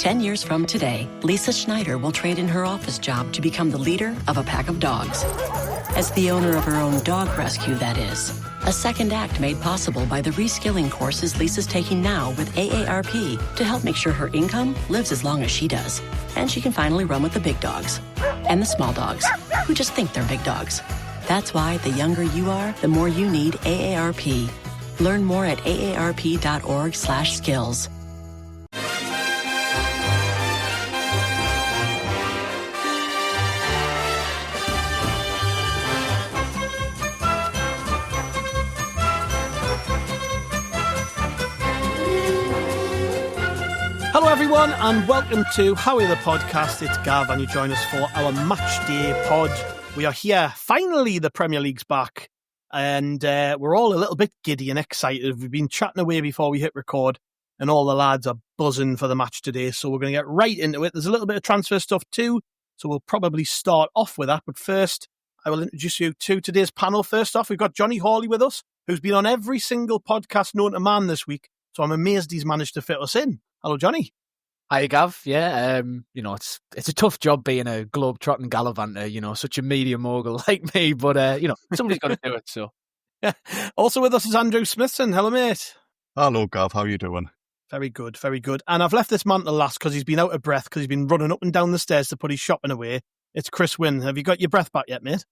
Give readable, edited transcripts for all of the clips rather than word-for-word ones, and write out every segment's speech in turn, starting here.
10 years from today, Lisa Schneider will trade in her office job to become the leader of a pack of dogs. As the owner of her own dog rescue, that is. A second act made possible by the reskilling courses Lisa's taking now with AARP to help make sure her income lives as long as she does. And she can finally run with the big dogs. And the small dogs, who just think they're big dogs. That's why the younger you are, the more you need AARP. Learn more at aarp.org/skills. Hello everyone and welcome to Howie the Podcast. It's Gav and you join us for our match day pod. We are here, finally the Premier League's back and we're all a little bit giddy and excited. We've been chatting away before we hit record and all the lads are buzzing for the match today, so we're going to get right into it. There's a little bit of transfer stuff too, so we'll probably start off with that, but first I will introduce you to today's panel. First off, we've got Johnny Hawley with us, who's been on every single podcast known to man this week, so I'm amazed he's managed to fit us in. Hello, Johnny. Hi, Gav. Yeah, it's a tough job being a globe-trotting gallivanter, such a media mogul like me, but, somebody's got to do it, so. Yeah. Also with us is Andrew Smithson. Hello, mate. Hello, Gav. How are you doing? Very good, very good. And I've left this man to last because he's been out of breath because he's been running up and down the stairs to put his shopping away. It's Chris Wynn. Have you got your breath back yet, mate?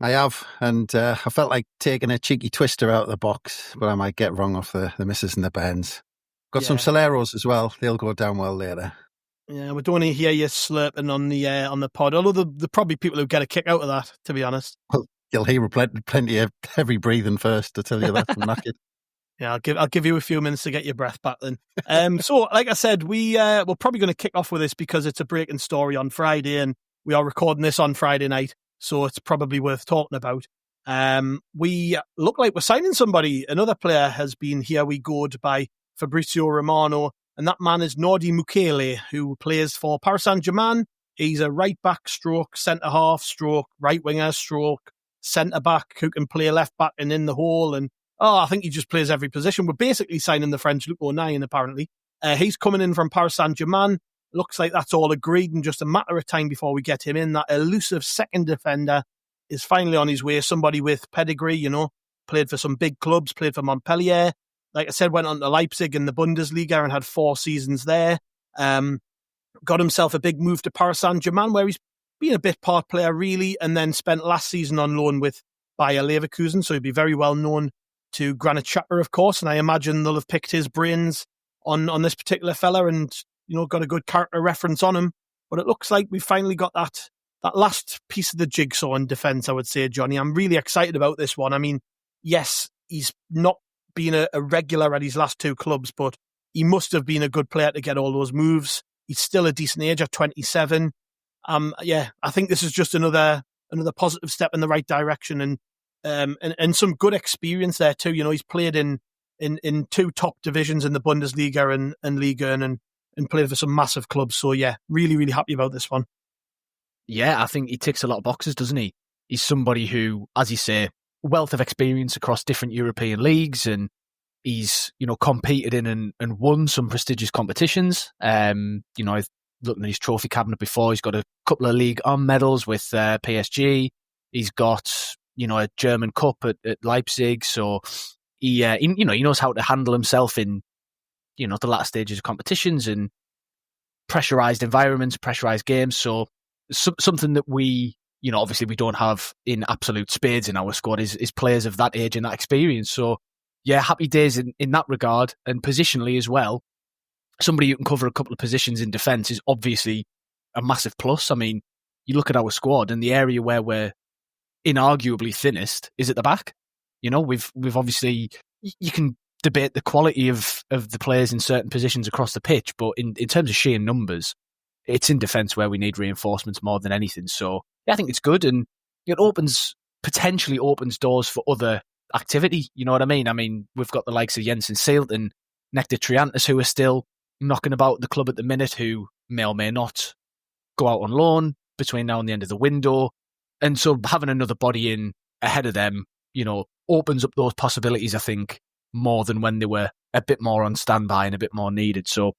I have, and I felt like taking a cheeky twister out of the box, but I might get wrong off the misses and the bends. Got some Soleros as well. They'll go down well later. Yeah, we don't want to hear you slurping on the pod, although there probably people who get a kick out of that, to be honest. Well, you'll hear plenty of heavy breathing first to tell you that from knackered. Yeah, I'll give you a few minutes to get your breath back then. So, like I said, we're probably going to kick off with this because it's a breaking story on Friday, and we are recording this on Friday night, so it's probably worth talking about. We look like we're signing somebody. Another player has been here. We go'd by Fabrizio Romano, and that man is Nordi Mukiele, who plays for Paris St Germain. He's a right back stroke, centre half stroke, right winger stroke, centre back who can play left back and in the hole. And I think he just plays every position. We're basically signing the French Luc O'Nien, apparently. He's coming in from Paris St Germain. Looks like that's all agreed in just a matter of time before we get him in. That elusive second defender is finally on his way. Somebody with pedigree, played for some big clubs, played for Montpellier. Like I said, went on to Leipzig in the Bundesliga and had 4 seasons there. Got himself a big move to Paris St Germain, where he's been a bit part player, really, and then spent last season on loan with Bayer Leverkusen. So he'd be very well known to Granit Xhaka, of course. And I imagine they'll have picked his brains on this particular fella and, got a good character reference on him. But it looks like we've finally got that last piece of the jigsaw in defence, I would say, Johnny. I'm really excited about this one. I mean, yes, he's not been a regular at his last 2 clubs, but he must have been a good player to get all those moves. He's still a decent age at 27. I think this is just another positive step in the right direction, and some good experience there too. He's played in 2 top divisions in the Bundesliga and Liga and played for some massive clubs. So yeah, really, really happy about this one. Yeah, I think he ticks a lot of boxes, doesn't he? He's somebody who, as you say, wealth of experience across different European leagues, and he's competed in and won some prestigious competitions. I've looked at his trophy cabinet before. He's got a couple of League On medals with PSG. He's got a German Cup at Leipzig. So he knows how to handle himself in the latter stages of competitions and pressurized environments, pressurized games. So something that we obviously we don't have in absolute spades in our squad is players of that age and that experience. So, yeah, happy days in that regard. And positionally as well, somebody who can cover a couple of positions in defence is obviously a massive plus. I mean, you look at our squad and the area where we're inarguably thinnest is at the back. We've obviously, you can debate the quality of the players in certain positions across the pitch, but in terms of sheer numbers, it's in defence where we need reinforcements more than anything. So, yeah, I think it's good, and it potentially opens doors for other activity. You know what I mean? I mean, we've got the likes of Jensen Seelt and Nectar Triantis who are still knocking about the club at the minute, who may or may not go out on loan between now and the end of the window. And so having another body in ahead of them, opens up those possibilities, I think, more than when they were a bit more on standby and a bit more needed. So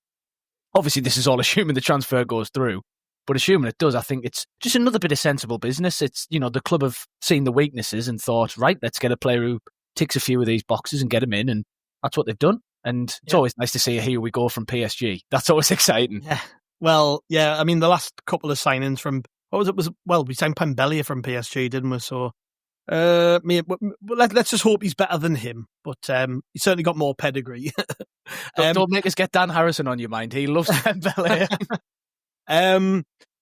Obviously, this is all assuming the transfer goes through. But assuming it does, I think it's just another bit of sensible business. It's, the club have seen the weaknesses and thought, right, let's get a player who ticks a few of these boxes and get him in. And that's what they've done. And it's always nice to see a here we go from PSG. That's always exciting. Yeah. Well, yeah, I mean, the last couple of signings from, we signed Pembele from PSG, didn't we? So, let's just hope he's better than him. But he's certainly got more pedigree. Don't make us get Dan Harrison on your mind. He loves Pembele.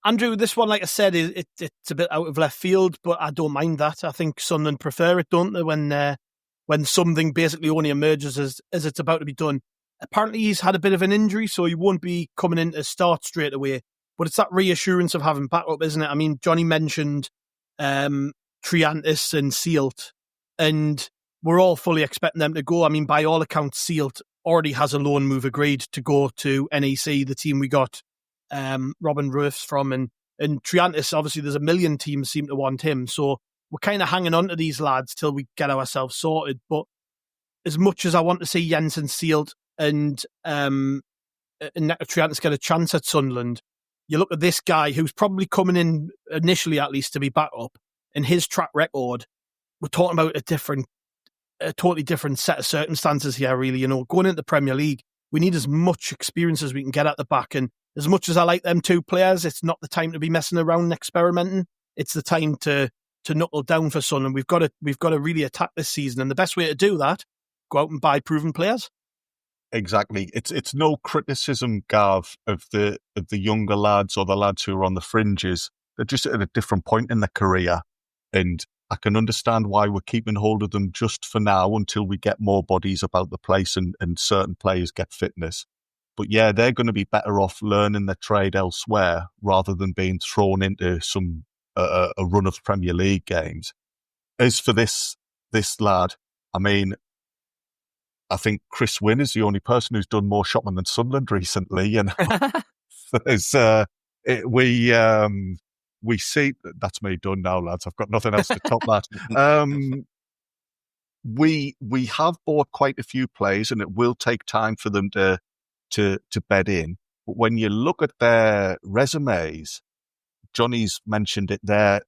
Andrew, this one, like I said, it's a bit out of left field, but I don't mind that. I think Sunderland prefer it, don't they, when something basically only emerges as it's about to be done. Apparently he's had a bit of an injury, so he won't be coming in to start straight away. But it's that reassurance of having backup, isn't it? I mean, Johnny mentioned Triantis and Seelt, and we're all fully expecting them to go. I mean, by all accounts, Seelt already has a loan move agreed to go to NEC, the team we got Robin Roofs from, and Triantis, obviously there's a million teams seem to want him, so we're kind of hanging on to these lads till we get ourselves sorted. But as much as I want to see Jensen Seelt and Triantis get a chance at Sunderland, you look at this guy who's probably coming in initially at least to be back up, and his track record, we're talking about a totally different set of circumstances here, really. Going into the Premier League, we need as much experience as we can get at the back, and as much as I like them two players, it's not the time to be messing around and experimenting. It's the time to knuckle down for Sunderland. We've got to really attack this season, and the best way to do that, go out and buy proven players. Exactly. It's no criticism, Gav, of the younger lads or the lads who are on the fringes. They're just at a different point in their career, and I can understand why we're keeping hold of them just for now until we get more bodies about the place and certain players get fitness. But yeah, they're going to be better off learning their trade elsewhere rather than being thrown into some a run of Premier League games. As for this lad, I mean, I think Chris Wynn is the only person who's done more shopping than Sunderland recently, and we see that's me done now, lads. I've got nothing else to top that. We have bought quite a few players, and it will take time for them to bed in. But when you look at their resumes, Johnny's mentioned it there,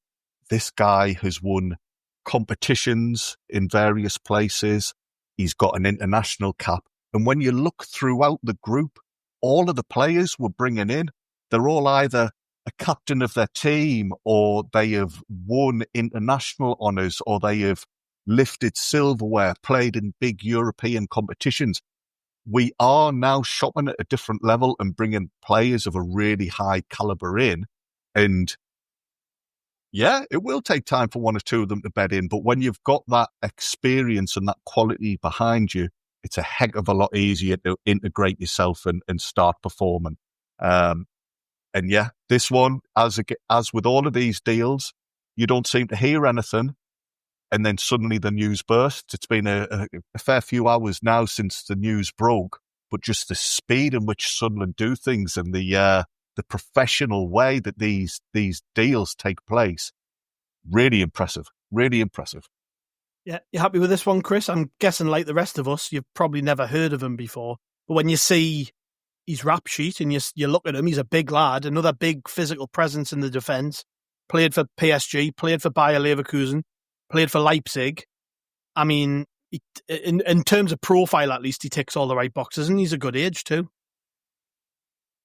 this guy has won competitions in various places. He's got an international cap. And when you look throughout the group, all of the players we're bringing in, they're all either a captain of their team, or they have won international honours, or they have lifted silverware, played in big European competitions. We are now shopping at a different level and bringing players of a really high calibre in. And yeah, it will take time for one or two of them to bed in. But when you've got that experience and that quality behind you, it's a heck of a lot easier to integrate yourself and start performing. And yeah, this one, as with all of these deals, you don't seem to hear anything. And then suddenly the news bursts. It's been a fair few hours now since the news broke, but just the speed in which Sunderland do things and the professional way that these deals take place, really impressive. Really impressive. Yeah, you happy with this one, Chris? I'm guessing, like the rest of us, you've probably never heard of him before. But when you see his rap sheet and you look at him, he's a big lad, another big physical presence in the defence. Played for PSG, played for Bayer Leverkusen, played for Leipzig. I mean, in terms of profile, at least, he ticks all the right boxes, and he's a good age too.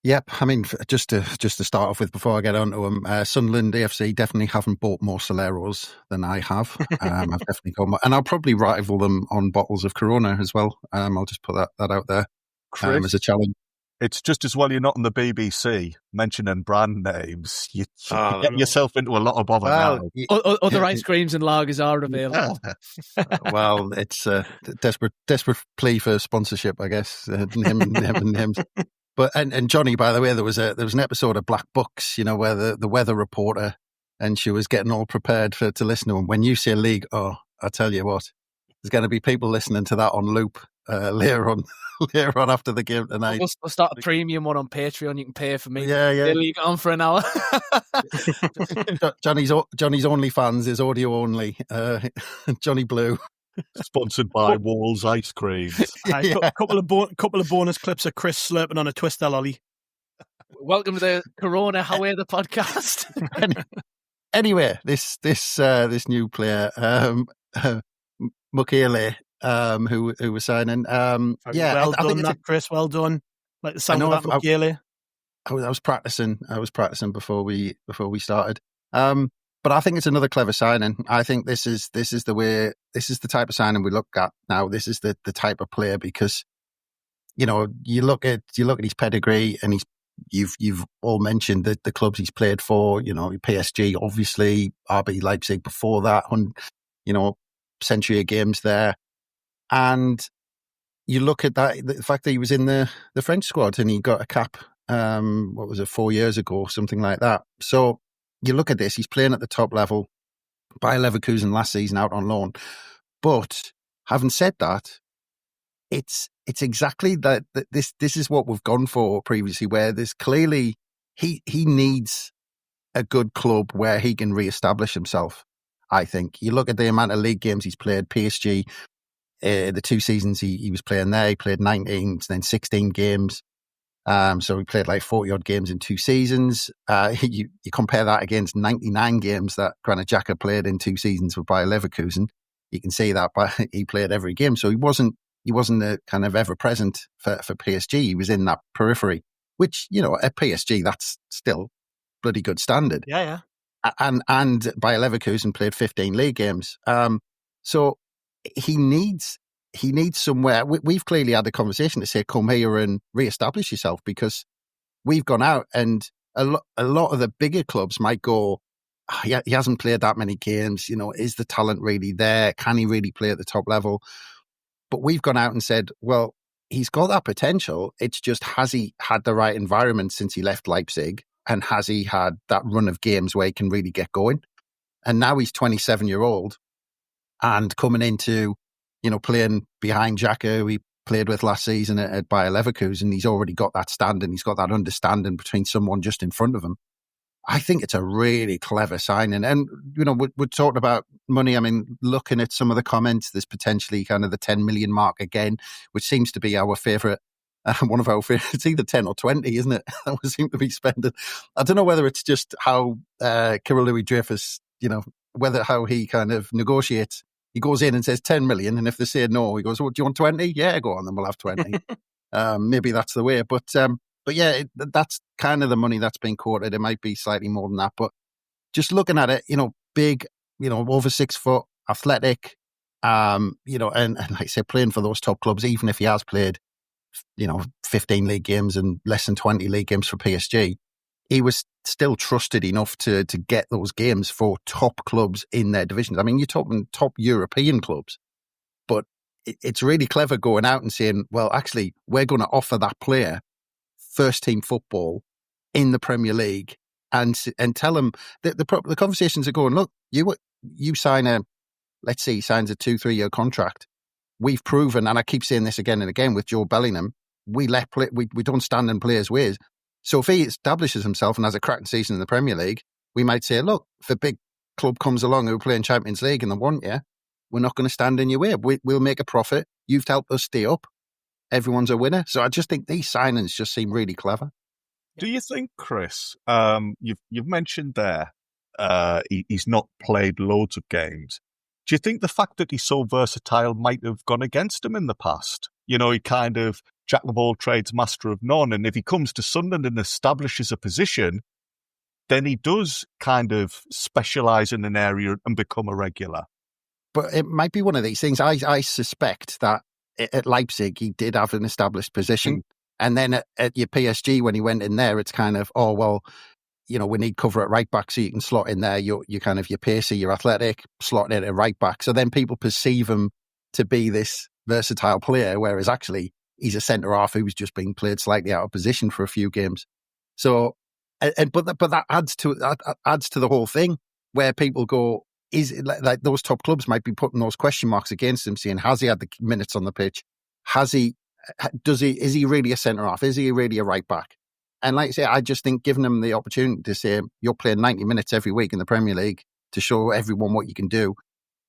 Yep, I mean, just to start off with, before I get on to him, Sunderland AFC definitely haven't bought more Soleros than I have. I've definitely got more, and I'll probably rival them on bottles of Corona as well. I'll just put that out there as a challenge. It's just as well you're not on the BBC mentioning brand names. You get yourself into a lot of bother now. Other ice creams and lagers are available. Well, it's a desperate plea for sponsorship, I guess. Him. But and Johnny, by the way, there was an episode of Black Books, where the weather reporter, and she was getting all prepared to listen to him. When you say league, I tell you what, there's going to be people listening to that on loop later on after the game tonight. We'll start a premium one on Patreon. You can pay for me. Yeah. League on for an hour. Johnny's OnlyFans is audio only. Johnny Blue. Sponsored by Walls Ice Creams. A couple of bonus clips of Chris slurping on a Twister lolly. Welcome to the Corona How the podcast. Anyway, this new player, Mukiele, who was signing. Well I done, think that, Chris. Well done. Like the sound of that, Mukiele. I was practicing. I was practicing before we started. But I think it's another clever signing. I think this is the way. This is the type of signing we look at now. This is the type of player, because you look at his pedigree, and you've all mentioned the clubs he's played for. PSG, obviously, RB Leipzig before that, century of games there, and you look at that, the fact that he was in the French squad and he got a cap. What was it, 4 years ago, something like that. So you look at this, he's playing at the top level. Bayer Leverkusen last season out on loan. But having said that, it's exactly that this is what we've gone for previously, where there's clearly he needs a good club where he can re-establish himself. I think you look at the amount of league games he's played. PSG, the 2 seasons he was playing there, he played 19, then 16 games. So he played like 40 odd games in 2 seasons. You compare that against 99 games that Granit Xhaka played in 2 seasons with Bayer Leverkusen. You can see that he played every game. So he wasn't kind of ever present for PSG. He was in that periphery, which, at PSG, that's still bloody good standard. Yeah. And Bayer Leverkusen played 15 league games. So he needs somewhere. We've clearly had the conversation to say, come here and re-establish yourself, because we've gone out and a lot of the bigger clubs might go, he hasn't played that many games. Is the talent really there? Can he really play at the top level? But we've gone out and said, well, he's got that potential. It's just, has he had the right environment since he left Leipzig? And has he had that run of games where he can really get going? And now he's 27-year-old and coming into, playing behind Xhaka, who he played with last season at Bayer Leverkusen. He's already got that standing. He's got that understanding between someone just in front of him. I think it's a really clever signing. And, we're talking about money. I mean, looking at some of the comments, there's potentially kind of the 10 million mark again, which seems to be our favourite. One of our favourites. It's either 10 or 20, isn't it? That we seem to be spending. I don't know whether it's just how Kirill Louis-Dreyfus, whether how he kind of negotiates. He goes in and says 10 million, and if they say no, he goes, "Well, do you want 20? Yeah, go on, then we'll have 20." Maybe that's the way. But yeah, that's kind of the money that's been quoted. It might be slightly more than that, but just looking at it, big, over 6 foot, athletic, and like I say, playing for those top clubs, even if he has played 15 league games and less than 20 league games for PSG, he was still trusted enough to get those games for top clubs in their divisions. I mean, you're talking top European clubs, but it's really clever going out and saying, well, actually, we're going to offer that player first team football in the Premier League and tell him that the conversations are going, look, you sign let's say he signs a 2-3 year contract. We've proven, and I keep saying this again and again with Joe Bellingham, we don't stand in players' ways. So if he establishes himself and has a cracking season in the Premier League, we might say, look, if a big club comes along who are playing Champions League and they want you, we're not going to stand in your way. We'll make a profit. You've helped us stay up. Everyone's a winner. So I just think these signings just seem really clever. Do you think, Chris, you've mentioned there he's not played loads of games. Do you think the fact that he's so versatile might have gone against him in the past? He kind of jack of all trades, master of none. And if he comes to Sunderland and establishes a position, then he does kind of specialise in an area and become a regular. But it might be one of these things. I suspect that at Leipzig, he did have an established position. And then at your PSG, when he went in there, it's kind of, oh, well, we need cover at right back, so you can slot in there. You're kind of, you're pacey, you're athletic, slot in at right back. So then people perceive him to be this versatile player, whereas actually he's a centre half who's just being played slightly out of position for a few games. So, but that adds to the whole thing, where people go, is it like those top clubs might be putting those question marks against him, saying, has he had the minutes on the pitch? Is he really a centre half? Is he really a right back? And like I say, I just think giving him the opportunity to say, you're playing 90 minutes every week in the Premier League to show everyone what you can do.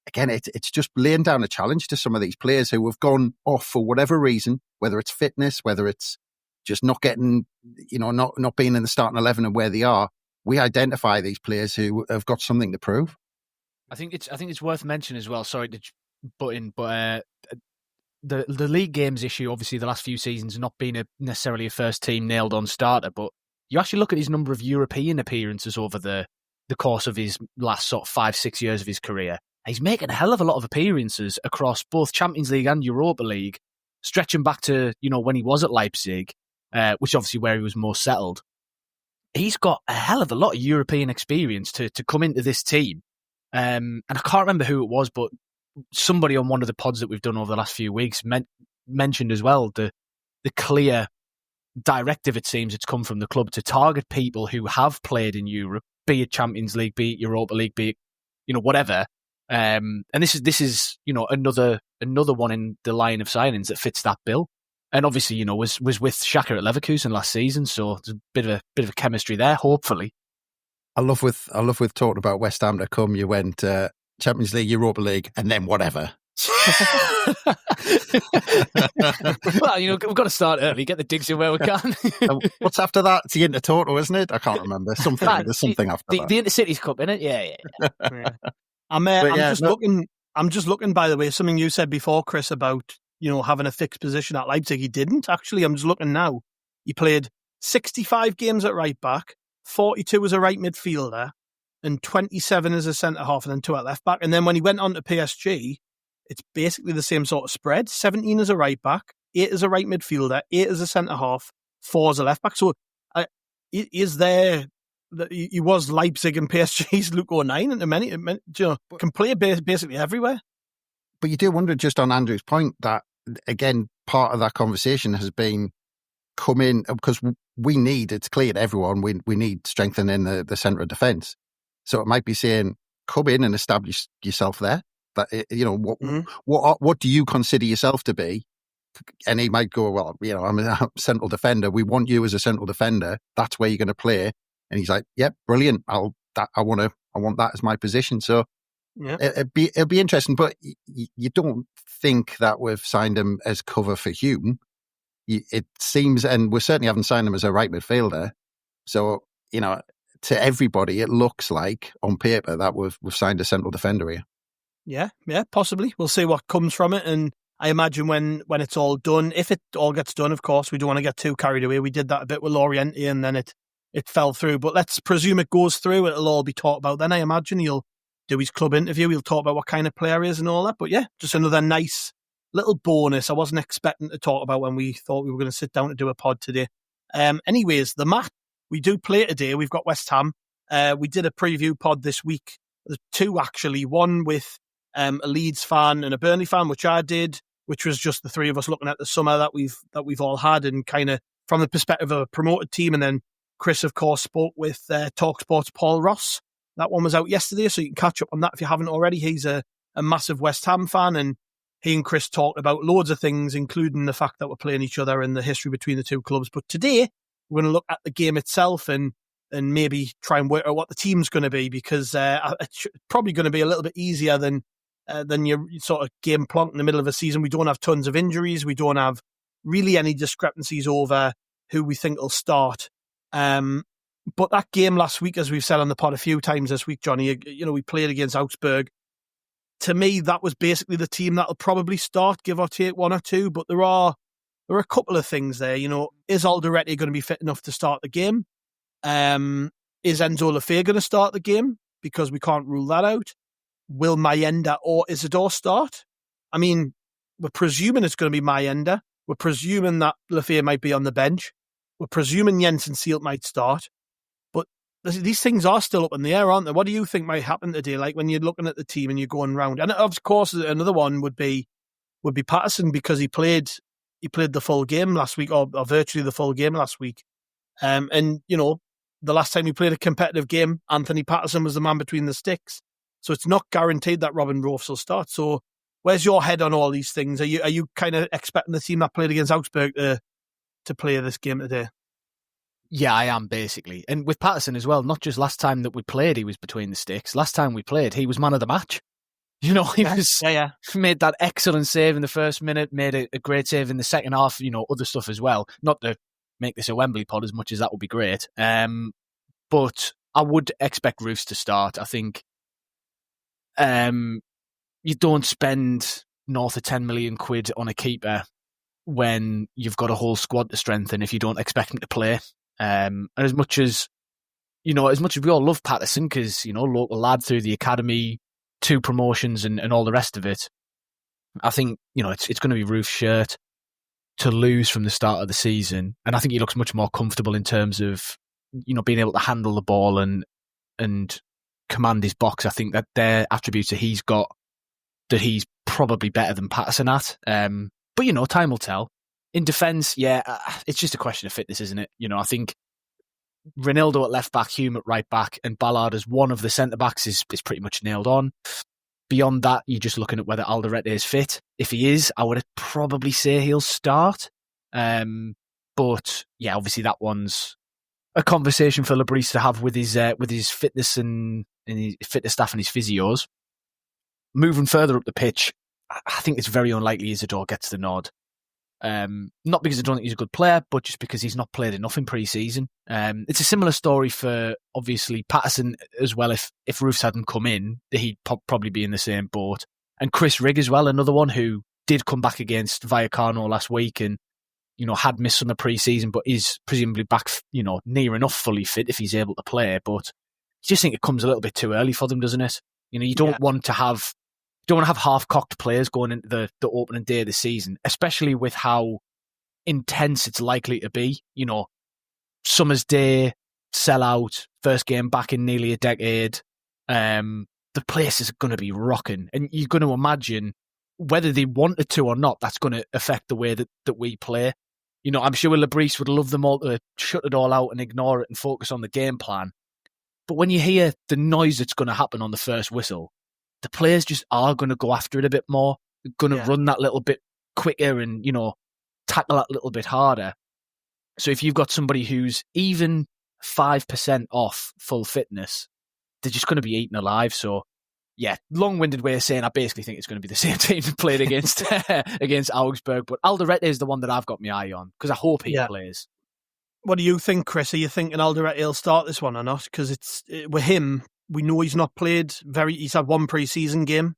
Again, it's just laying down a challenge to some of these players who have gone off for whatever reason, whether it's fitness, whether it's just not getting, not being in the starting 11 and where they are. We identify these players who have got something to prove. I think it's worth mentioning as well. Sorry to butt in, but the league games issue, obviously, the last few seasons not being necessarily a first team nailed on starter, but you actually look at his number of European appearances over the course of his last sort of 5-6 years of his career. He's making a hell of a lot of appearances across both Champions League and Europa League, stretching back to when he was at Leipzig, which obviously where he was more settled. He's got a hell of a lot of European experience to come into this team. And I can't remember who it was, but somebody on one of the pods that we've done over the last few weeks mentioned as well the clear directive, it seems, it's come from the club to target people who have played in Europe, be it Champions League, be it Europa League, be it, whatever. And this is another one in the line of signings that fits that bill. And obviously, was with Xhaka at Leverkusen last season, so there's a bit of a chemistry there, hopefully. I love with talking about West Ham to come. You went Champions League, Europa League, and then whatever. Well, we've got to start early, get the digs in where we can. What's after that? It's the Intertoto, isn't it? I can't remember. There's something after that. The Intercities Cup, innit? Yeah. I'm just looking, by the way, something you said before, Chris, about having a fixed position at Leipzig. He didn't actually. I'm just looking now. He played 65 games at right back, 42 as a right midfielder, and 27 as a centre half, and then 2 at left back. And then when he went on to PSG, it's basically the same sort of spread: 17 as a right back, 8 as a right midfielder, 8 as a centre half, 4 as a left back. So, is there? He was Leipzig and PSG's Luke O'Nien, and can play basically everywhere. But you do wonder, just on Andrew's point, that again, part of that conversation has been come in because we need, it's clear to everyone, we need strengthening the centre of defence. So it might be saying, come in and establish yourself there. That what do you consider yourself to be? And he might go, well, I'm a central defender. We want you as a central defender. That's where you're going to play. And he's like, yep, brilliant. I want that as my position. So yeah, it'll be interesting. But you don't think that we've signed him as cover for Hume. It seems, and we certainly haven't signed him as a right midfielder. So to everybody, it looks like on paper that we've signed a central defender here. Yeah, possibly. We'll see what comes from it. And I imagine when it's all done, if it all gets done, of course, we don't want to get too carried away. We did that a bit with Alderete and then it fell through. But let's presume it goes through. It'll all be talked about. Then I imagine he'll do his club interview. He'll talk about what kind of player he is and all that. But yeah, just another nice little bonus I wasn't expecting to talk about when we thought we were going to sit down to do a pod today. Anyways, the match we do play today, we've got West Ham. We did a preview pod this week. There's 2 actually. One with a Leeds fan and a Burnley fan, which I did, which was just the 3 of us looking at the summer that we've all had, and kind of from the perspective of a promoted team. And then Chris, of course, spoke with TalkSport's Paul Ross. That one was out yesterday, so you can catch up on that if you haven't already. He's a massive West Ham fan, and he and Chris talked about loads of things, including the fact that we're playing each other and the history between the 2 clubs. But today, we're going to look at the game itself and maybe try and work out what the team's going to be, because it's probably going to be a little bit easier than your sort of game plonk in the middle of a season. We don't have tons of injuries. We don't have really any discrepancies over who we think will start. But that game last week, as we've said on the pod a few times this week, Johnny, we played against Augsburg. To me, that was basically the team that'll probably start, give or take 1 or 2. But there are a couple of things there. Is Alderete going to be fit enough to start the game? Is Enzo Le Fee going to start the game? Because we can't rule that out. Will Mayenda or Isidore start? I mean, we're presuming it's going to be Mayenda. We're presuming that Le Fee might be on the bench. We're presuming Jens and Seelt might start. But these things are still up in the air, aren't they? What do you think might happen today? Like when you're looking at the team and you're going round. And of course, another one would be Patterson, because he played the full game last week, or virtually the full game last week. And the last time he played a competitive game, Anthony Patterson was the man between the sticks. So it's not guaranteed that Robin Roofs will start. So where's your head on all these things? Are you kind of expecting the team that played against Augsburg to play this game today? Yeah, I am, basically. And with Patterson as well, not just last time that we played, he was between the sticks. Last time we played, he was man of the match. He made that excellent save in the first minute, made a great save in the second half, other stuff as well. Not to make this a Wembley pod, as much as that would be great. But I would expect Roofs to start. I think you don't spend north of 10 million quid on a keeper when you've got a whole squad to strengthen if you don't expect him to play. And as much as we all love Patterson, because, local lad through the academy, 2 promotions and all the rest of it, I think, it's going to be Roof's shirt to lose from the start of the season. And I think he looks much more comfortable in terms of, being able to handle the ball and command his box. I think that they're attributes that he's got that he's probably better than Patterson at. But, time will tell. In defence, it's just a question of fitness, isn't it? I think Ronaldo at left back, Hume at right back, and Ballard as one of the centre backs is pretty much nailed on. Beyond that, you're just looking at whether Alderete is fit. If he is, I would probably say he'll start. But yeah, obviously that one's a conversation for Lebris to have with his fitness and his fitness staff and his physios. Moving further up the pitch, I think it's very unlikely Isidore gets the nod. Not because I don't think he's a good player, but just because he's not played enough in pre-season. It's a similar story for, obviously, Patterson as well. If Roofs hadn't come in, he'd probably be in the same boat. And Chris Rigg as well, another one who did come back against Vallecano last week and, had missed some of the pre-season, but is presumably back, near enough fully fit if he's able to play. But I just think it comes a little bit too early for them, doesn't it? You don't want to have... You don't want to have half-cocked players going into the opening day of the season, especially with how intense it's likely to be. Summer's Day, sell-out, first game back in nearly a decade. The place is going to be rocking. And you're going to imagine, whether they wanted to or not, that's going to affect the way that we play. I'm sure Lebris would love them all to shut it all out and ignore it and focus on the game plan. But when you hear the noise that's going to happen on the first whistle, the players just are going to go after it a bit more, going to run that little bit quicker and, tackle that little bit harder. So if you've got somebody who's even 5% off full fitness, they're just going to be eaten alive. So, yeah, long-winded way of saying I basically think it's going to be the same team that played against Augsburg. But Alderete is the one that I've got my eye on, because I hope he plays. What do you think, Chris? Are you thinking Alderete will start this one or not? Because with him, we know he's not played he's had one pre-season game,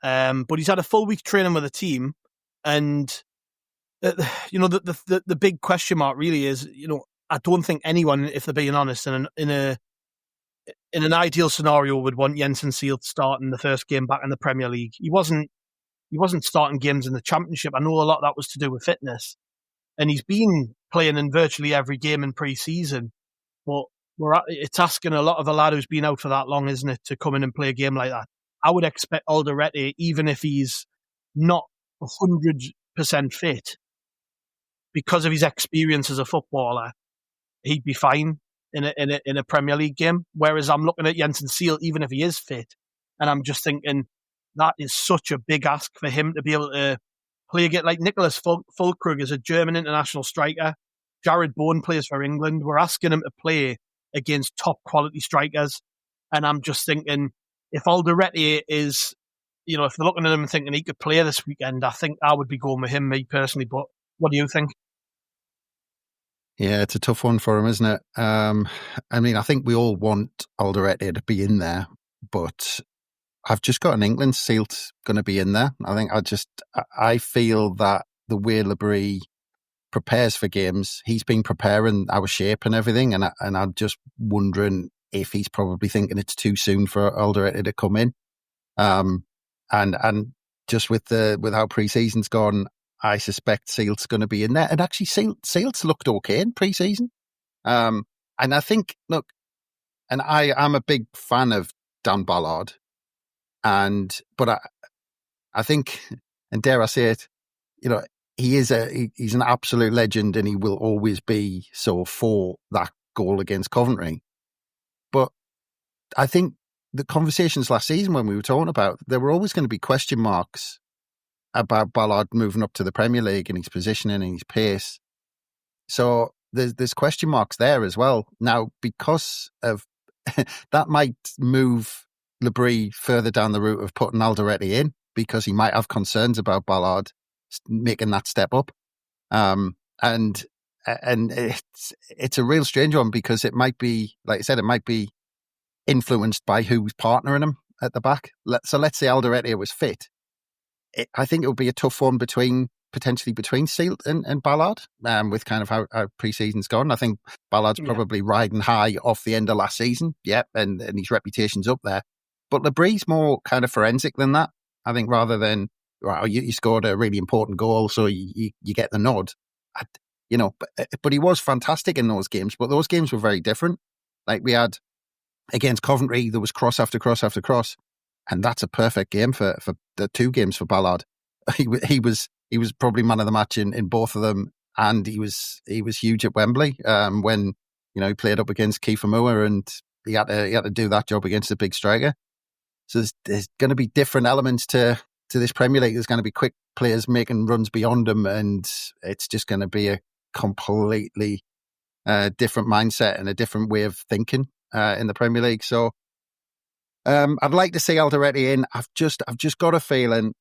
but he's had a full week training with the team. And, the big question mark really is, I don't think anyone, if they're being honest, in an ideal scenario would want Jensen Seelt starting the first game back in the Premier League. He wasn't starting games in the Championship. I know a lot of that was to do with fitness. And he's been playing in virtually every game in pre-season. But it's asking a lot of a lad who's been out for that long, isn't it, to come in and play a game like that. I would expect Alderete, even if he's not 100% fit, because of his experience as a footballer, he'd be fine in a Premier League game. Whereas I'm looking at Jensen Seelt, even if he is fit, and I'm just thinking that is such a big ask for him to be able to play against, like Nicholas Füllkrug is a German international striker. Jared Bowen plays for England. We're asking him to play against top quality strikers. And I'm just thinking, if Alderete is, if they're looking at him and thinking he could play this weekend, I think I would be going with him, me personally. But what do you think? Yeah, it's a tough one for him, isn't it? I think we all want Alderete to be in there, but I've just got an England Seelt going to be in there. I feel that the way Lebris prepares for games, he's been preparing our shape and everything, and I'm just wondering if he's probably thinking it's too soon for Alderete to come in. And just with how pre-season's gone, I suspect Seelt's going to be in there. And actually, Seelt's looked okay in pre-season. And I think, look, and I'm a big fan of Dan Ballard, but I think, and dare I say it, he's an absolute legend, and he will always be so for that goal against Coventry. But I think the conversations last season when we were talking about, there were always going to be question marks about Ballard moving up to the Premier League and his positioning and his pace. So there's question marks there as well. Now, because of that might move Lebris further down the route of putting Alderete in, because he might have concerns about Ballard making that step up. And And it's a real strange one because it might be, like I said, it might be influenced by who's partnering him at the back. So let's say Alderete was fit. I think it would be a tough one potentially between Seelt and Ballard, with kind of how pre-season's gone. I think Ballard's probably riding high off the end of last season, and his reputation's up there. But Le Fee's more kind of forensic than that. I think rather than, well, you scored a really important goal, so you get the nod. But he was fantastic in those games. But those games were very different. Like we had against Coventry, there was cross after cross after cross, and that's a perfect game for the two games for Ballard. He was probably man of the match in both of them, and he was huge at Wembley when he played up against Kiefer Moore, and he had to do that job against a big striker. So there's going to be different elements to this Premier League. There's going to be quick players making runs beyond him, and it's just going to be a completely different mindset and a different way of thinking in the Premier League. So I'd like to see Alderete in. I've just got a feeling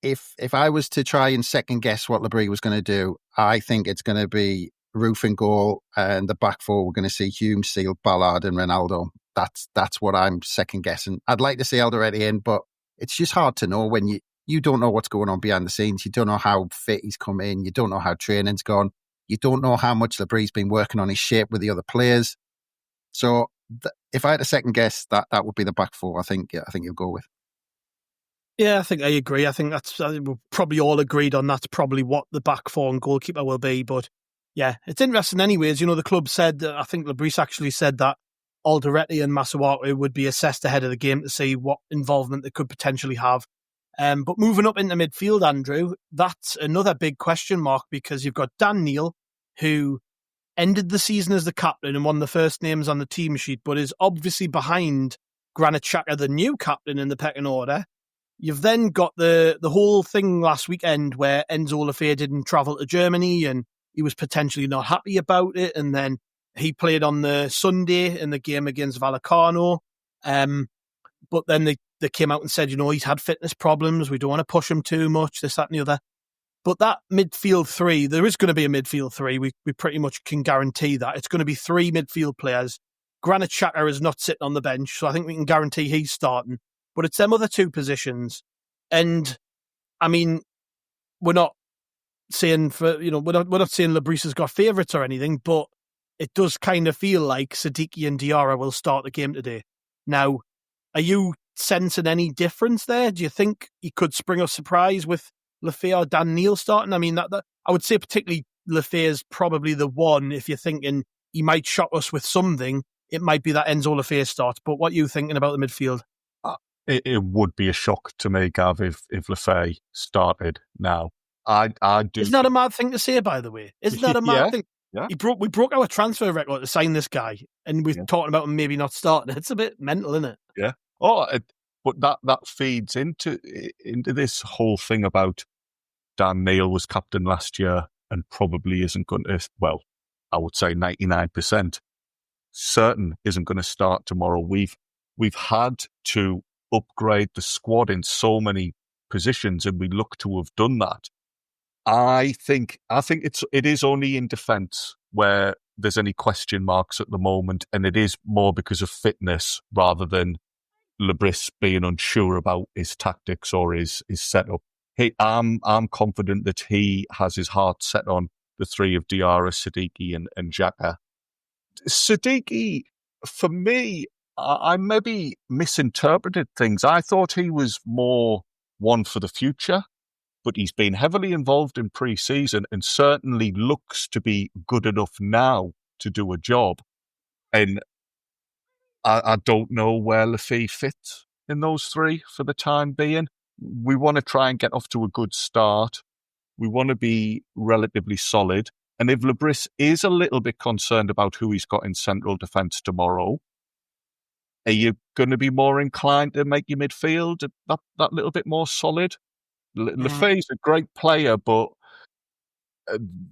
if I was to try and second guess what Le Fee was going to do, I think it's going to be Roof in goal, and the back four we're going to see Hume, Seelt, Ballard, and Ronaldo. That's what I'm second guessing. I'd like to see Alderete in, but it's just hard to know when you don't know what's going on behind the scenes. You don't know how fit he's come in. You don't know how training's gone. You don't know how much Le Fee's been working on his shape with the other players. So if I had a second guess, that would be the back four. I think you'll go with. Yeah, I think I agree. I think we're probably all agreed on that's probably what the back four and goalkeeper will be. But yeah, it's interesting anyways. The club said, I think Le Fee actually said that Alderete and Masuaku would be assessed ahead of the game to see what involvement they could potentially have. But moving up into midfield, Andrew, that's another big question mark because you've got Dan Neil, who ended the season as the captain and one of the first names on the team sheet, but is obviously behind Granit Xhaka, the new captain in the pecking order. You've then got the whole thing last weekend where Enzo Le Fee didn't travel to Germany and he was potentially not happy about it. And then he played on the Sunday in the game against Vallecano. But then they came out and said, he's had fitness problems. We don't want to push him too much, this, that and the other. But that midfield three, there is going to be a midfield three. We pretty much can guarantee that. It's going to be three midfield players. Granit Xhaka is not sitting on the bench, so I think we can guarantee he's starting. But it's them other two positions. And, I mean, we're not saying we're not saying Le Fee has got favourites or anything, but it does kind of feel like Siddiqui and Diarra will start the game today. Now, are you sensing any difference there? Do you think he could spring a surprise with Le Fee or Dan Neil starting? I mean, that I would say particularly Le Fee is probably the one, if you're thinking he might shock us with something, it might be that Enzo Le Fee starts. But what are you thinking about the midfield? It would be a shock to me, Gav, if Le Fee started now. I do. Isn't that a mad thing to say, by the way? Isn't that a mad thing? Yeah. We broke our transfer record to sign this guy, and we're talking about him maybe not starting. It's a bit mental, isn't it? Yeah. But that feeds into this whole thing about Dan Neil was captain last year and probably isn't going to. Well, I would say 99% certain isn't going to start tomorrow. We've had to upgrade the squad in so many positions, and we look to have done that. I think it is only in defence where there's any question marks at the moment, and it is more because of fitness rather than Le Fee being unsure about his tactics or his setup. I'm confident that he has his heart set on the three of Diarra, Siddiqui, and Xhaka. Siddiqui, for me, I maybe misinterpreted things. I thought he was more one for the future, but he's been heavily involved in pre-season and certainly looks to be good enough now to do a job. And I don't know where Le Fee fits in those three for the time being. We want to try and get off to a good start. We want to be relatively solid. And if Le Fee is a little bit concerned about who he's got in central defence tomorrow, are you going to be more inclined to make your midfield that little bit more solid? Le Fee's a great player, but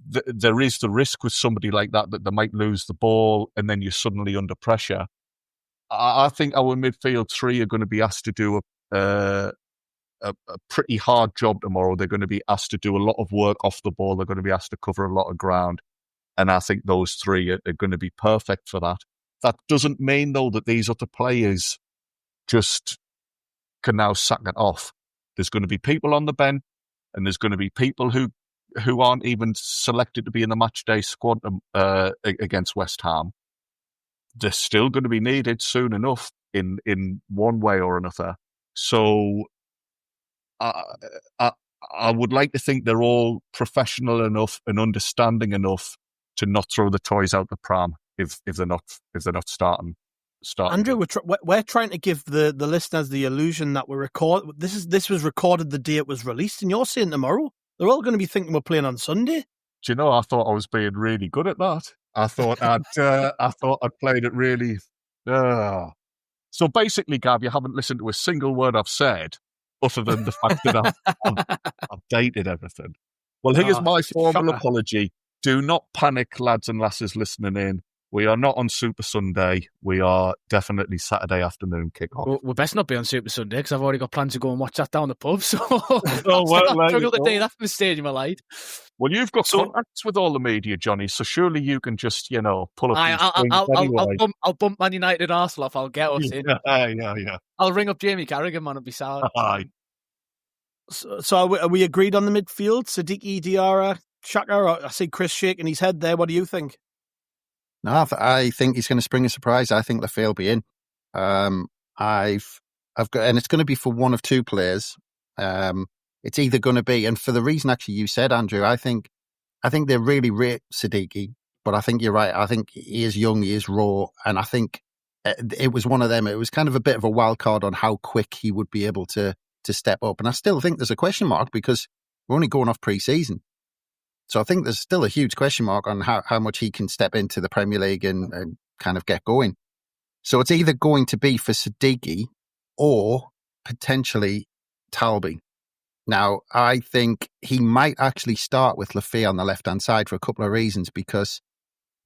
there is the risk with somebody like that they might lose the ball and then you're suddenly under pressure. I think our midfield three are going to be asked to do a pretty hard job tomorrow. They're going to be asked to do a lot of work off the ball. They're going to be asked to cover a lot of ground. And I think those three are going to be perfect for that. That doesn't mean, though, that these other players just can now sack it off. There's going to be people on the bench, and there's going to be people who aren't even selected to be in the match day squad against West Ham. They're still going to be needed soon enough in one way or another. So I would like to think they're all professional enough and understanding enough to not throw the toys out the pram if they're not starting. Andrew, we're trying to give the listeners the illusion that we're this was recorded the day it was released, and you're saying tomorrow. They're all going to be thinking we're playing on Sunday. Do you know? I thought I was being really good at that. I thought I'd played it really. So basically, Gav, you haven't listened to a single word I've said, other than the fact that I've dated everything. Well, here's my formal apology. Do not panic, lads and lasses listening in. We are not on Super Sunday. We are definitely Saturday afternoon kickoff. Well, we best not be on Super Sunday because I've already got plans to go and watch that down the pub. So I struggle to do that from the stage of my life. Well, you've got contacts with all the media, Johnny, so surely you can just, pull up these things anyway. I'll bump Man United and Arsenal off. I'll get us in. Yeah. I'll ring up Jamie Carragher, man. It'll be sour. Aye. So are we agreed on the midfield? Siddiqui, Diarra, Xhaka? I see Chris shaking his head there. What do you think? No, I think he's going to spring a surprise. I think Le Fee will be in. I've got, and it's going to be for one of two players. It's either going to be, and for the reason actually you said, Andrew, I think they really rate Siddiqui, but I think you're right. I think he is young, he is raw, and I think it was one of them. It was kind of a bit of a wild card on how quick he would be able to step up. And I still think there's a question mark because we're only going off pre-season. So I think there's still a huge question mark on how much he can step into the Premier League and kind of get going. So it's either going to be for Siddiqui or potentially Talbi. Now, I think he might actually start with Le Fee on the left-hand side for a couple of reasons. Because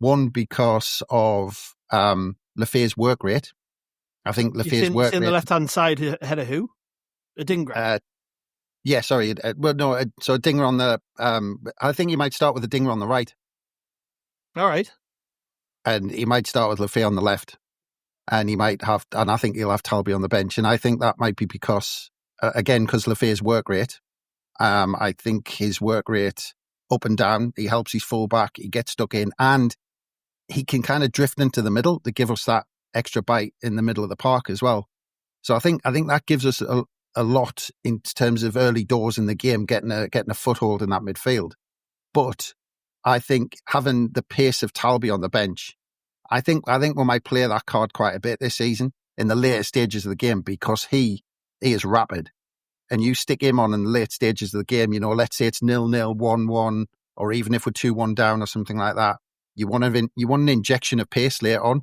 of Le Fee's work rate. I think Le Fee's work rate... the left-hand side ahead of who? Adingra? Yeah, sorry. So a dinger on the... I think he might start with a dinger on the right. All right. And he might start with Le Fee on the left. And he might have... And I think he'll have Talbi on the bench. And I think that might be because... Again, because Le Fee's work rate. I think his work rate up and down, he helps his fullback, he gets stuck in, and he can kind of drift into the middle to give us that extra bite in the middle of the park as well. So I think that gives us a lot in terms of early doors in the game, getting a foothold in that midfield. But I think having the pace of Talbi on the bench, I think we might play that card quite a bit this season in the later stages of the game because he is rapid. And you stick him on in the late stages of the game, let's say it's 0-0, 1-1, or even if we're 2-1 down or something like that, you want an injection of pace later on.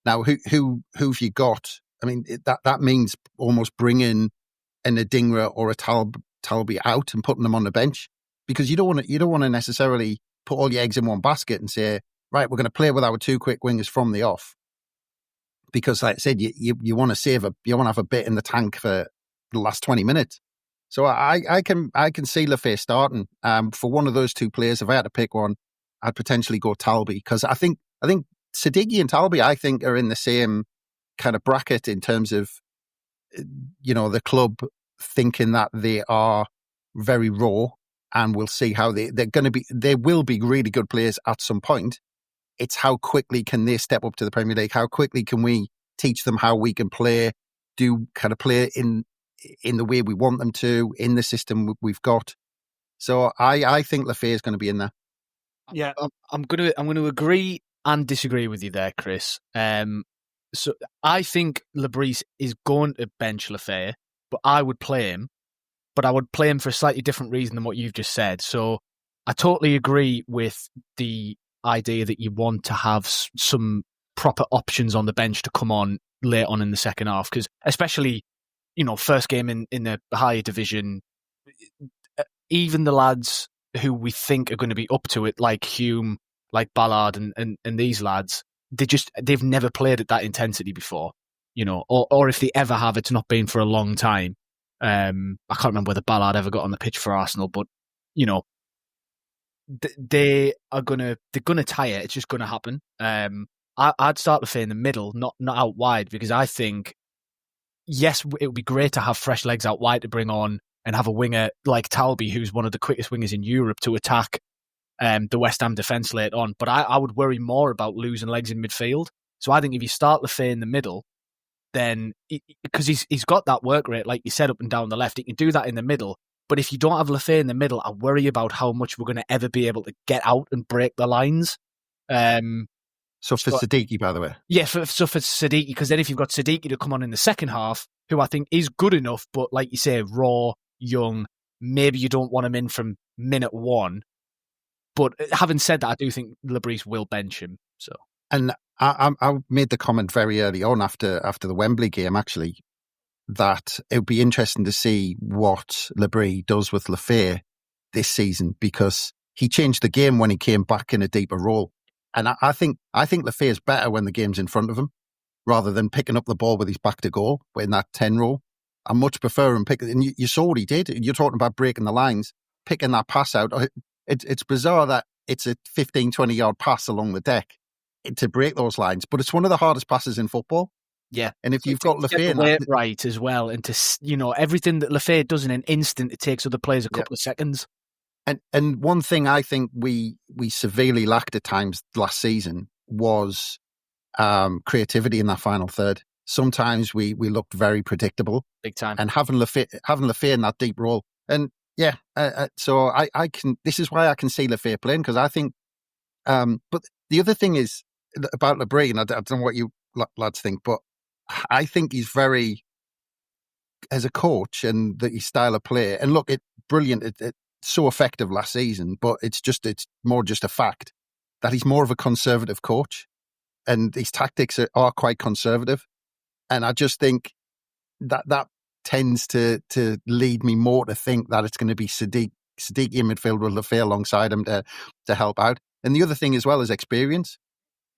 Now, who've you got? I mean, that means almost bringing an Adingra or a Talbi out and putting them on the bench because you don't want to necessarily put all your eggs in one basket and say, right, we're going to play with our two quick wingers from the off. Because, like I said, you want to have a bit in the tank for the last 20 minutes. So I can see Le Fee starting. For one of those two players, if I had to pick one, I'd potentially go Talbi because I think Siddiqui and Talbi, I think, are in the same kind of bracket in terms of, the club thinking that they are very raw and we'll see how they will be really good players at some point. It's how quickly can they step up to the Premier League? How quickly can we teach them how we can play in the way we want them to, in the system we've got. So I think Le Fee is going to be in there. Yeah, I'm going to agree and disagree with you there, Chris. So I think Lebris is going to bench Le Fee, but I would play him. But I would play him for a slightly different reason than what you've just said. So I totally agree with the idea that you want to have some proper options on the bench to come on late on in the second half, because especially, first game in the higher division, even the lads who we think are going to be up to it, like Hume, like Ballard and these lads, they've never played at that intensity before, or if they ever have, it's not been for a long time. I can't remember whether Ballard ever got on the pitch for Arsenal, but, they're gonna tie it. It's just gonna happen. I'd start Le Fee in the middle, not out wide, because I think, yes, it would be great to have fresh legs out wide to bring on and have a winger like Talby, who's one of the quickest wingers in Europe, to attack the West Ham defence later on. But I would worry more about losing legs in midfield. So I think if you start Le Fee in the middle, then because he's got that work rate, like you said, up and down the left, he can do that in the middle. But if you don't have Le Fee in the middle, I worry about how much we're going to ever be able to get out and break the lines. So for Siddiqui, by the way. Yeah, for Siddiqui, because then if you've got Siddiqui to come on in the second half, who I think is good enough, but like you say, raw, young, maybe you don't want him in from minute one. But having said that, I do think Lebris will bench him. So, and I made the comment very early on after the Wembley game, actually, that it would be interesting to see what Lebris does with Le Fee this season, because he changed the game when he came back in a deeper role. And I think Le Fee is better when the game's in front of him, rather than picking up the ball with his back to goal in that 10 role. I much prefer him picking, and you saw what he did. You're talking about breaking the lines, picking that pass out. It's bizarre that it's a 15, 20-yard pass along the deck to break those lines, but it's one of the hardest passes in football. Yeah. And if you've got Le Fee right as well, and to, everything that Le Fee does in an instant, it takes other players a couple of seconds. And one thing I think we severely lacked at times last season was creativity in that final third. Sometimes we looked very predictable, big time, and having Le Fee in that deep role, and so I can. This is why I can see Le Fee playing, because I think. But the other thing is about Lebris, and I don't know what you lads think, but I think he's very, as a coach, and his style of play. And look, it's brilliant. It's so effective last season, but it's more just a fact that he's more of a conservative coach, and his tactics are quite conservative. And I just think that tends to lead me more to think that it's going to be Siddiqui in midfield with Le Fee alongside him to help out. And the other thing as well is experience,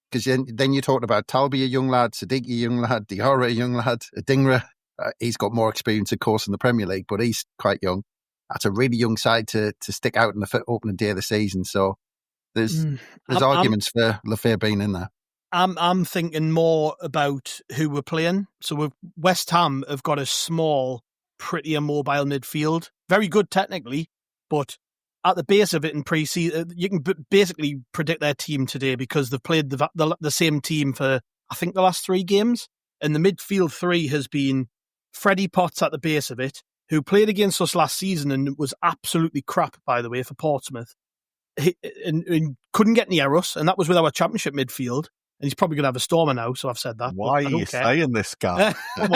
because then you're talking about Talby, a young lad, Siddiqui, a young lad, Diarra, a young lad, Adingra. He's got more experience, of course, in the Premier League, but he's quite young. That's a really young side to stick out in the opening day of the season. So there's arguments for Le Fee being in there. I'm thinking more about who we're playing. So West Ham have got a small, pretty immobile midfield. Very good technically, but at the base of it in pre-season, you can basically predict their team today, because they've played the same team for, I think, the last 3 games. And the midfield 3 has been Freddie Potts at the base of it, who played against us last season and was absolutely crap, by the way, for Portsmouth. And couldn't get near us, and that was with our championship midfield. And he's probably going to have a stormer now, so I've said that. Why are you saying this, guy? Come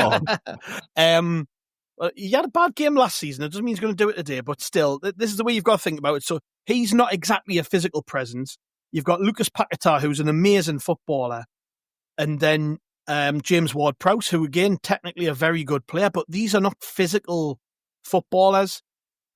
on. He had a bad game last season. It doesn't mean he's going to do it today, but still, this is the way you've got to think about it. So he's not exactly a physical presence. You've got Lucas Paquetá, who's an amazing footballer, and then James Ward-Prowse, who, again, technically a very good player, but these are not physical footballers.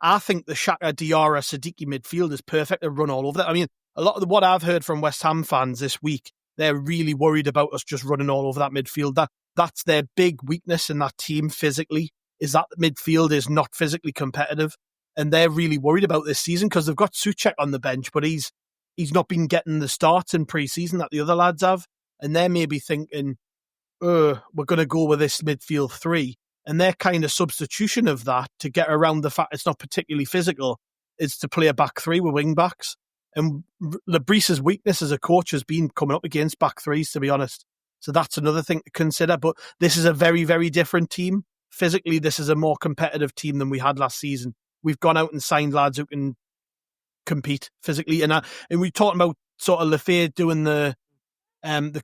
I think the Xhaka, Diarra, Siddiqui midfield is perfect to run all over that. I mean, a lot of what I've heard from West Ham fans this week, they're really worried about us just running all over that midfield. That's their big weakness in that team physically, is that the midfield is not physically competitive. And they're really worried about this season because they've got Souček on the bench, but he's not been getting the starts in pre-season that the other lads have. And they're maybe thinking, we're going to go with this midfield 3. And their kind of substitution of that to get around the fact it's not particularly physical is to play a back 3 with wing backs. And Lebris's weakness as a coach has been coming up against back 3s, to be honest. So that's another thing to consider. But this is a very, very different team. Physically, this is a more competitive team than we had last season. We've gone out and signed lads who can compete physically. And we talked about sort of Le Fee doing the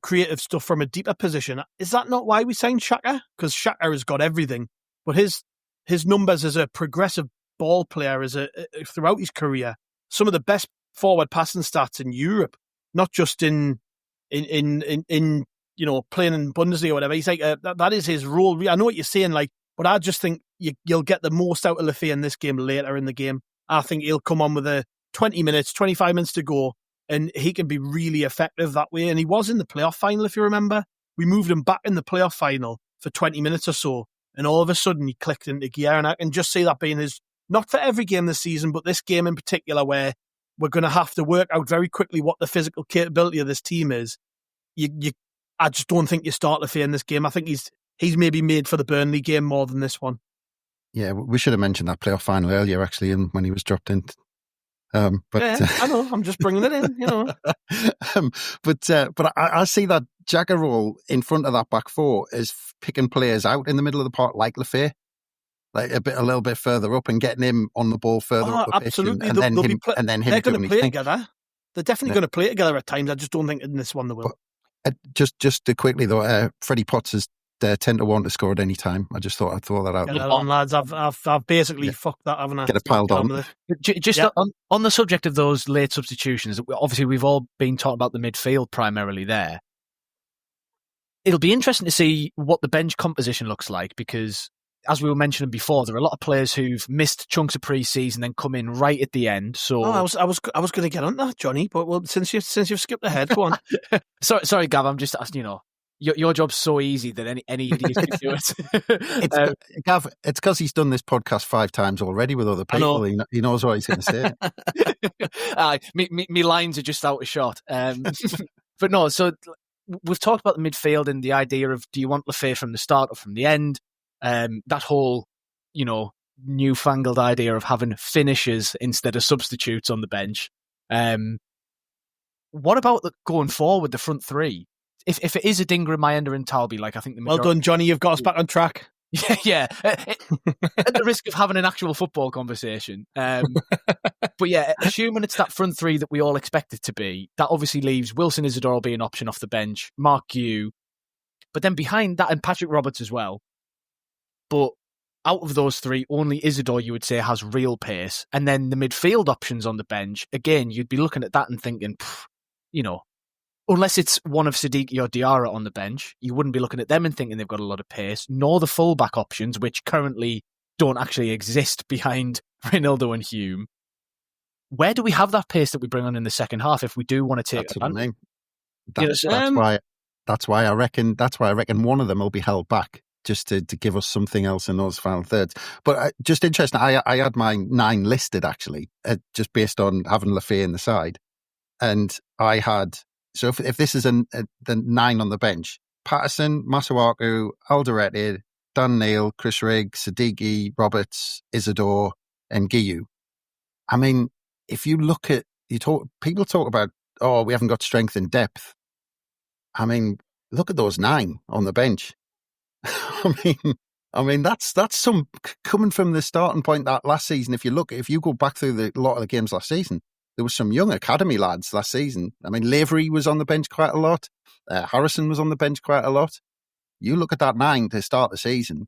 creative stuff from a deeper position. Is that not why we signed Xhaka? Because Xhaka has got everything. But his numbers as a progressive ball player throughout his career, some of the best forward passing stats in Europe, not just in playing in Bundesliga or whatever. He's like that is his role. I know what you're saying, but I just think you'll get the most out of Le Fee in this game later in the game. I think he'll come on with 25 minutes to go, and he can be really effective that way. And he was in the playoff final, if you remember. We moved him back in the playoff final for 20 minutes or so, and all of a sudden he clicked into gear. And I can just see that being his, not for every game this season, but this game in particular, where we're going to have to work out very quickly what the physical capability of this team is. I just don't think you start Le Fee in this game. I think he's maybe made for the Burnley game more than this one. Yeah, we should have mentioned that playoff final earlier, actually, and when he was dropped in. But I know, I'm just bringing it in, you know. But I see that Jagger role in front of that back four is picking players out in the middle of the park like Le Fee, like a little bit further up and getting him on the ball further up the absolutely. pitch, and then him they're going to play thing. together. They're definitely going to play together at times. I just don't think in this one they will. But, just quickly though, Freddie Potts is 10-1 to score at any time. I just thought I'd throw that out. Get that on, lads. I've basically fucked that, haven't I? Get it piled on. Just on the subject of those late substitutions, obviously we've all been talking about the midfield primarily there. It'll be interesting to see what the bench composition looks like because, as we were mentioning before, there are a lot of players who've missed chunks of pre-season and come in right at the end. So I was going to get on that, Johnny, but since you've skipped ahead, go on. Sorry, Gav. I'm just asking. Your job's so easy that any idiot can do it. Gav, it's because he's done this podcast 5 times already with other people. He knows what he's going to say. Me lines are just out of shot. But no, so we've talked about the midfield and the idea of do you want Le Fee from the start or from the end? That whole, newfangled idea of having finishers instead of substitutes on the bench. What about going forward, the front three? If it is Adingra, Mayenda and Talby, like I think the majority... Well done, Johnny. You've got us back on track. Yeah. At the risk of having an actual football conversation. But yeah, assuming it's that front three that we all expect it to be, that obviously leaves Wilson Isidore will be an option off the bench, Mark Gue, but then behind that, and Patrick Roberts as well. But out of those three, only Isidore, you would say, has real pace. And then the midfield options on the bench, again, you'd be looking at that and thinking, unless it's one of Siddiqui or Diarra on the bench, you wouldn't be looking at them and thinking they've got a lot of pace, nor the fullback options, which currently don't actually exist behind Reynaldo and Hume. Where do we have that pace that we bring on in the second half if we do want to take advantage? That's why I reckon one of them will be held back just to give us something else in those final thirds. But just interesting, I had my 9 listed actually, just based on having Le Fee in the side, and I had. So if this is the 9 on the bench, Patterson, Masuaku, Alderete, Dan Neil, Chris Rigg, Siddiqui, Roberts, Isidore, and Guiu. I mean, if you look at people talk about, we haven't got strength and depth. I mean, look at those 9 on the bench. I mean that's some coming from the starting point that last season. If you go back through a lot of the games last season. There was some young academy lads last season. I mean, Lavery was on the bench quite a lot. Harrison was on the bench quite a lot. You look at that 9 to start the season,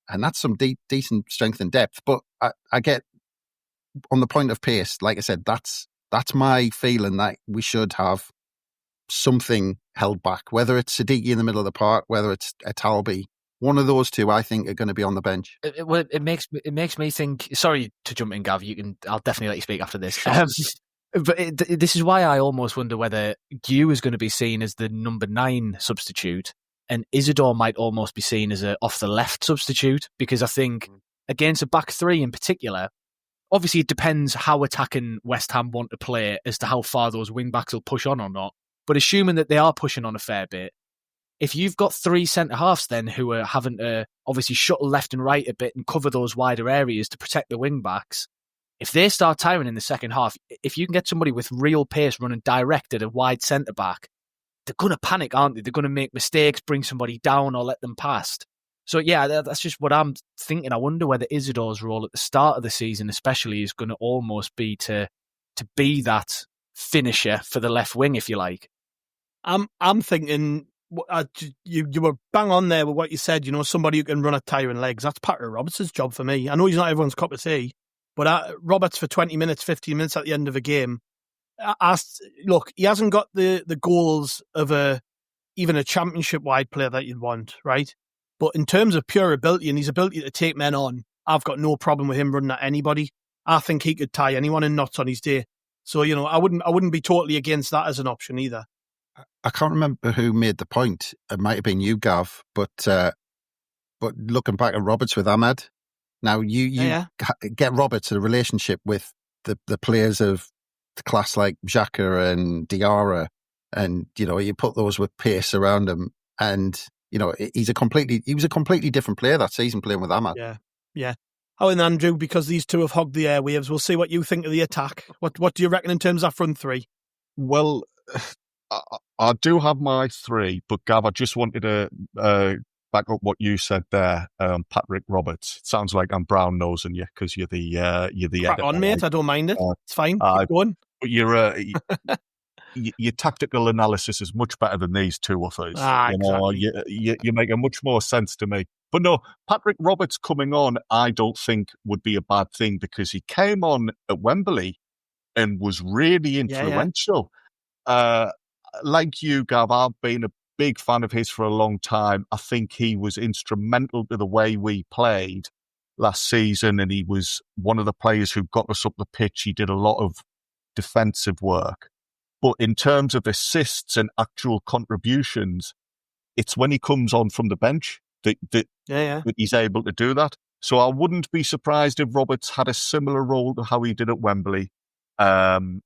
and that's some decent strength and depth. But I get on the point of pace, like I said, that's my feeling that we should have something held back, whether it's Siddiqui in the middle of the park, whether it's a Talby. One of those two, I think, are going to be on the bench. It makes me think. Sorry to jump in, Gav. I'll definitely let you speak after this. But this is why I almost wonder whether Gue is going to be seen as the number 9 substitute, and Isidore might almost be seen as a off the left substitute, because I think against a back 3 in particular, obviously it depends how attacking West Ham want to play as to how far those wing backs will push on or not. But assuming that they are pushing on a fair bit, if you've got 3 centre halves then who are having to obviously shuttle left and right a bit and cover those wider areas to protect the wing backs, if they start tiring in the second half, if you can get somebody with real pace running direct at a wide centre-back, they're going to panic, aren't they? They're going to make mistakes, bring somebody down or let them past. So yeah, that's just what I'm thinking. I wonder whether Isidore's role at the start of the season especially is going to almost be to be that finisher for the left wing, if you like. I'm thinking, you were bang on there with what you said, somebody who can run at tiring legs. That's Patrick Roberts' job for me. I know he's not everyone's cup of tea, but Roberts for 20 minutes, 15 minutes at the end of a game, look, he hasn't got the goals of even a championship-wide player that you'd want, right? But in terms of pure ability and his ability to take men on, I've got no problem with him running at anybody. I think he could tie anyone in knots on his day. So, I wouldn't be totally against that as an option either. I can't remember who made the point. It might have been you, Gav, but looking back at Roberts with Ahmad, now you get Roberts a relationship with the players of class like Xhaka and Diarra, and you put those with pace around him, and he was a completely different player that season playing with Ahmad. Yeah. Oh, and Andrew, because these two have hogged the airwaves, we'll see what you think of the attack. What do you reckon in terms of front three? Well, I do have my three, but Gav, I just wanted to back up what you said there. Patrick Roberts. It sounds like I'm brown nosing you because you're the Crack on, mate. I don't mind it. It's fine. Keep going. But your tactical analysis is much better than these two others. Exactly. You make a much more sense to me. But no, Patrick Roberts coming on, I don't think would be a bad thing because he came on at Wembley and was really influential. Like you, Gav, I've been a big fan of his for a long time. I think he was instrumental to the way we played last season, and he was one of the players who got us up the pitch. He did a lot of defensive work. But in terms of assists and actual contributions, it's when he comes on from the bench that he's able to do that. So I wouldn't be surprised if Roberts had a similar role to how he did at Wembley, and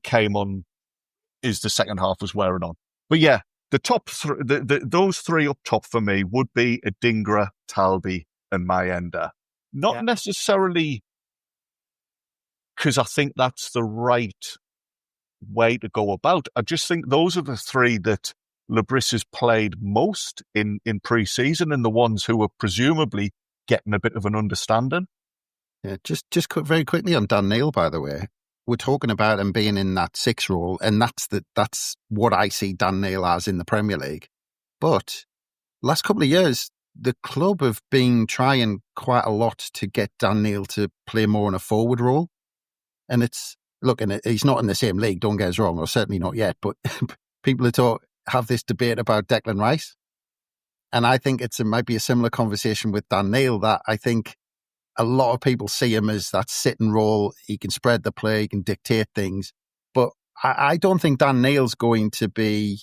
came on as the second half was wearing on. But yeah, the top those three up top for me would be Adingra, Talby, and Mayenda. Not necessarily because I think that's the right way to go about. I just think those are the three that Lebris has played most in pre-season, and the ones who are presumably getting a bit of an understanding. Yeah, just very quickly on Dan Neil, by the way. We're talking about him being in that 6 role, and that's what I see Dan Neil as in the Premier League. But last couple of years, the club have been trying quite a lot to get Dan Neil to play more in a forward role. And he's not in the same league, don't get us wrong, or certainly not yet, but people have this debate about Declan Rice. And I think it might be a similar conversation with Dan Neil, that I think a lot of people see him as that sitting role. He can spread the play, he can dictate things. But I don't think Dan Neil's going to be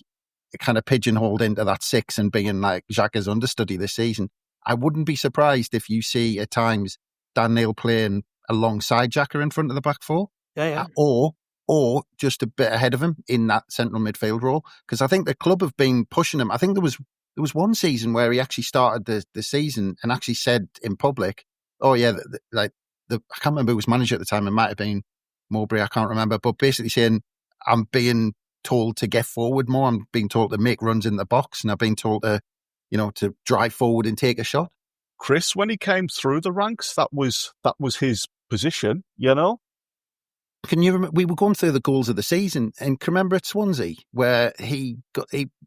kind of pigeonholed into that 6 and being like Xhaka's understudy this season. I wouldn't be surprised if you see at times Dan Neil playing alongside Xhaka in front of the back four. Or just a bit ahead of him in that central midfield role. Because I think the club have been pushing him. I think there was one season where he actually started the season and actually said in public, oh yeah, I can't remember who was manager at the time. It might have been Mowbray, I can't remember. But basically saying, I'm being told to get forward more. I'm being told to make runs in the box, and I've been told to drive forward and take a shot. Chris, when he came through the ranks, that was his position, Can you remember? We were going through the goals of the season, and can you remember at Swansea where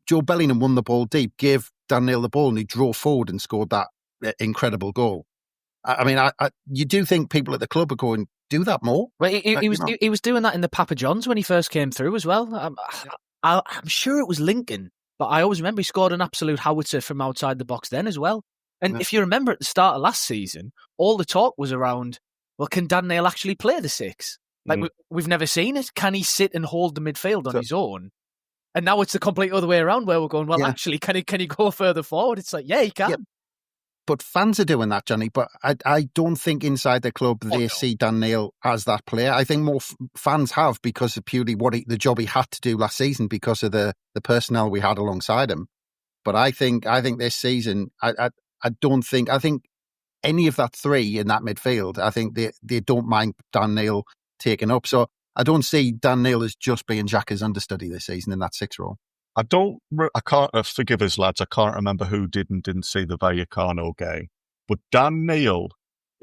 Joe Bellingham won the ball deep, gave Dan Neil the ball, and he drove forward and scored that incredible goal. I mean, you do think people at the club are going, do that more? Well, he was doing that in the Papa John's when he first came through as well. I'm sure it was Lincoln, but I always remember he scored an absolute howitzer from outside the box then as well. And if you remember at the start of last season, all the talk was around, well, can Dan Neil actually play the 6? Like, we've never seen it. Can he sit and hold the midfield on his own? And now it's the complete other way around where we're going, well, actually, can he go further forward? It's like, yeah, he can. Yeah. But fans are doing that, Johnny. But I don't think inside the club they see Dan Neil as that player. I think more fans have because of purely the job he had to do last season because of the personnel we had alongside him. But I think this season, I think any of that 3 in that midfield, I think they don't mind Dan Neil taken up. So I don't see Dan Neil as just being Xhaka's understudy this season in that 6 role. I can't, forgive us lads, I can't remember who didn't see the Vallecano game. But Dan Neil,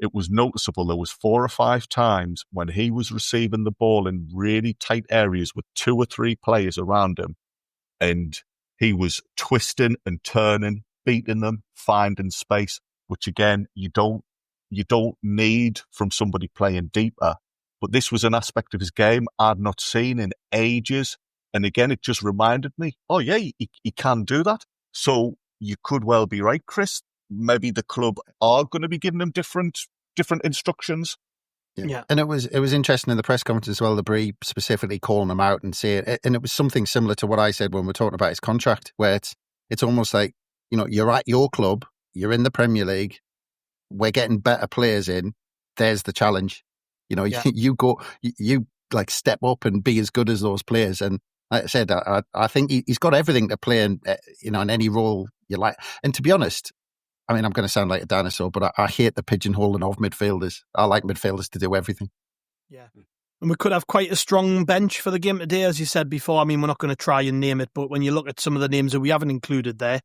it was noticeable there was 4 or 5 times when he was receiving the ball in really tight areas with 2 or 3 players around him. And he was twisting and turning, beating them, finding space, which again, you don't need from somebody playing deeper. But this was an aspect of his game I'd not seen in ages. And again, it just reminded me, oh yeah, he can do that. So you could well be right, Chris. Maybe the club are going to be giving him different instructions. Yeah. And it was interesting in the press conference as well, the Brie specifically calling him out and saying, and it was something similar to what I said when we're talking about his contract, where it's almost like, you're at your club, you're in the Premier League, we're getting better players in, there's the challenge. You like step up and be as good as those players. And like I said, I think he's got everything to play in, in any role you like. And to be honest, I mean, I'm going to sound like a dinosaur, but I hate the pigeonholing of midfielders. I like midfielders to do everything. Yeah. And we could have quite a strong bench for the game today, as you said before. I mean, we're not going to try and name it, but when you look at some of the names that we haven't included there,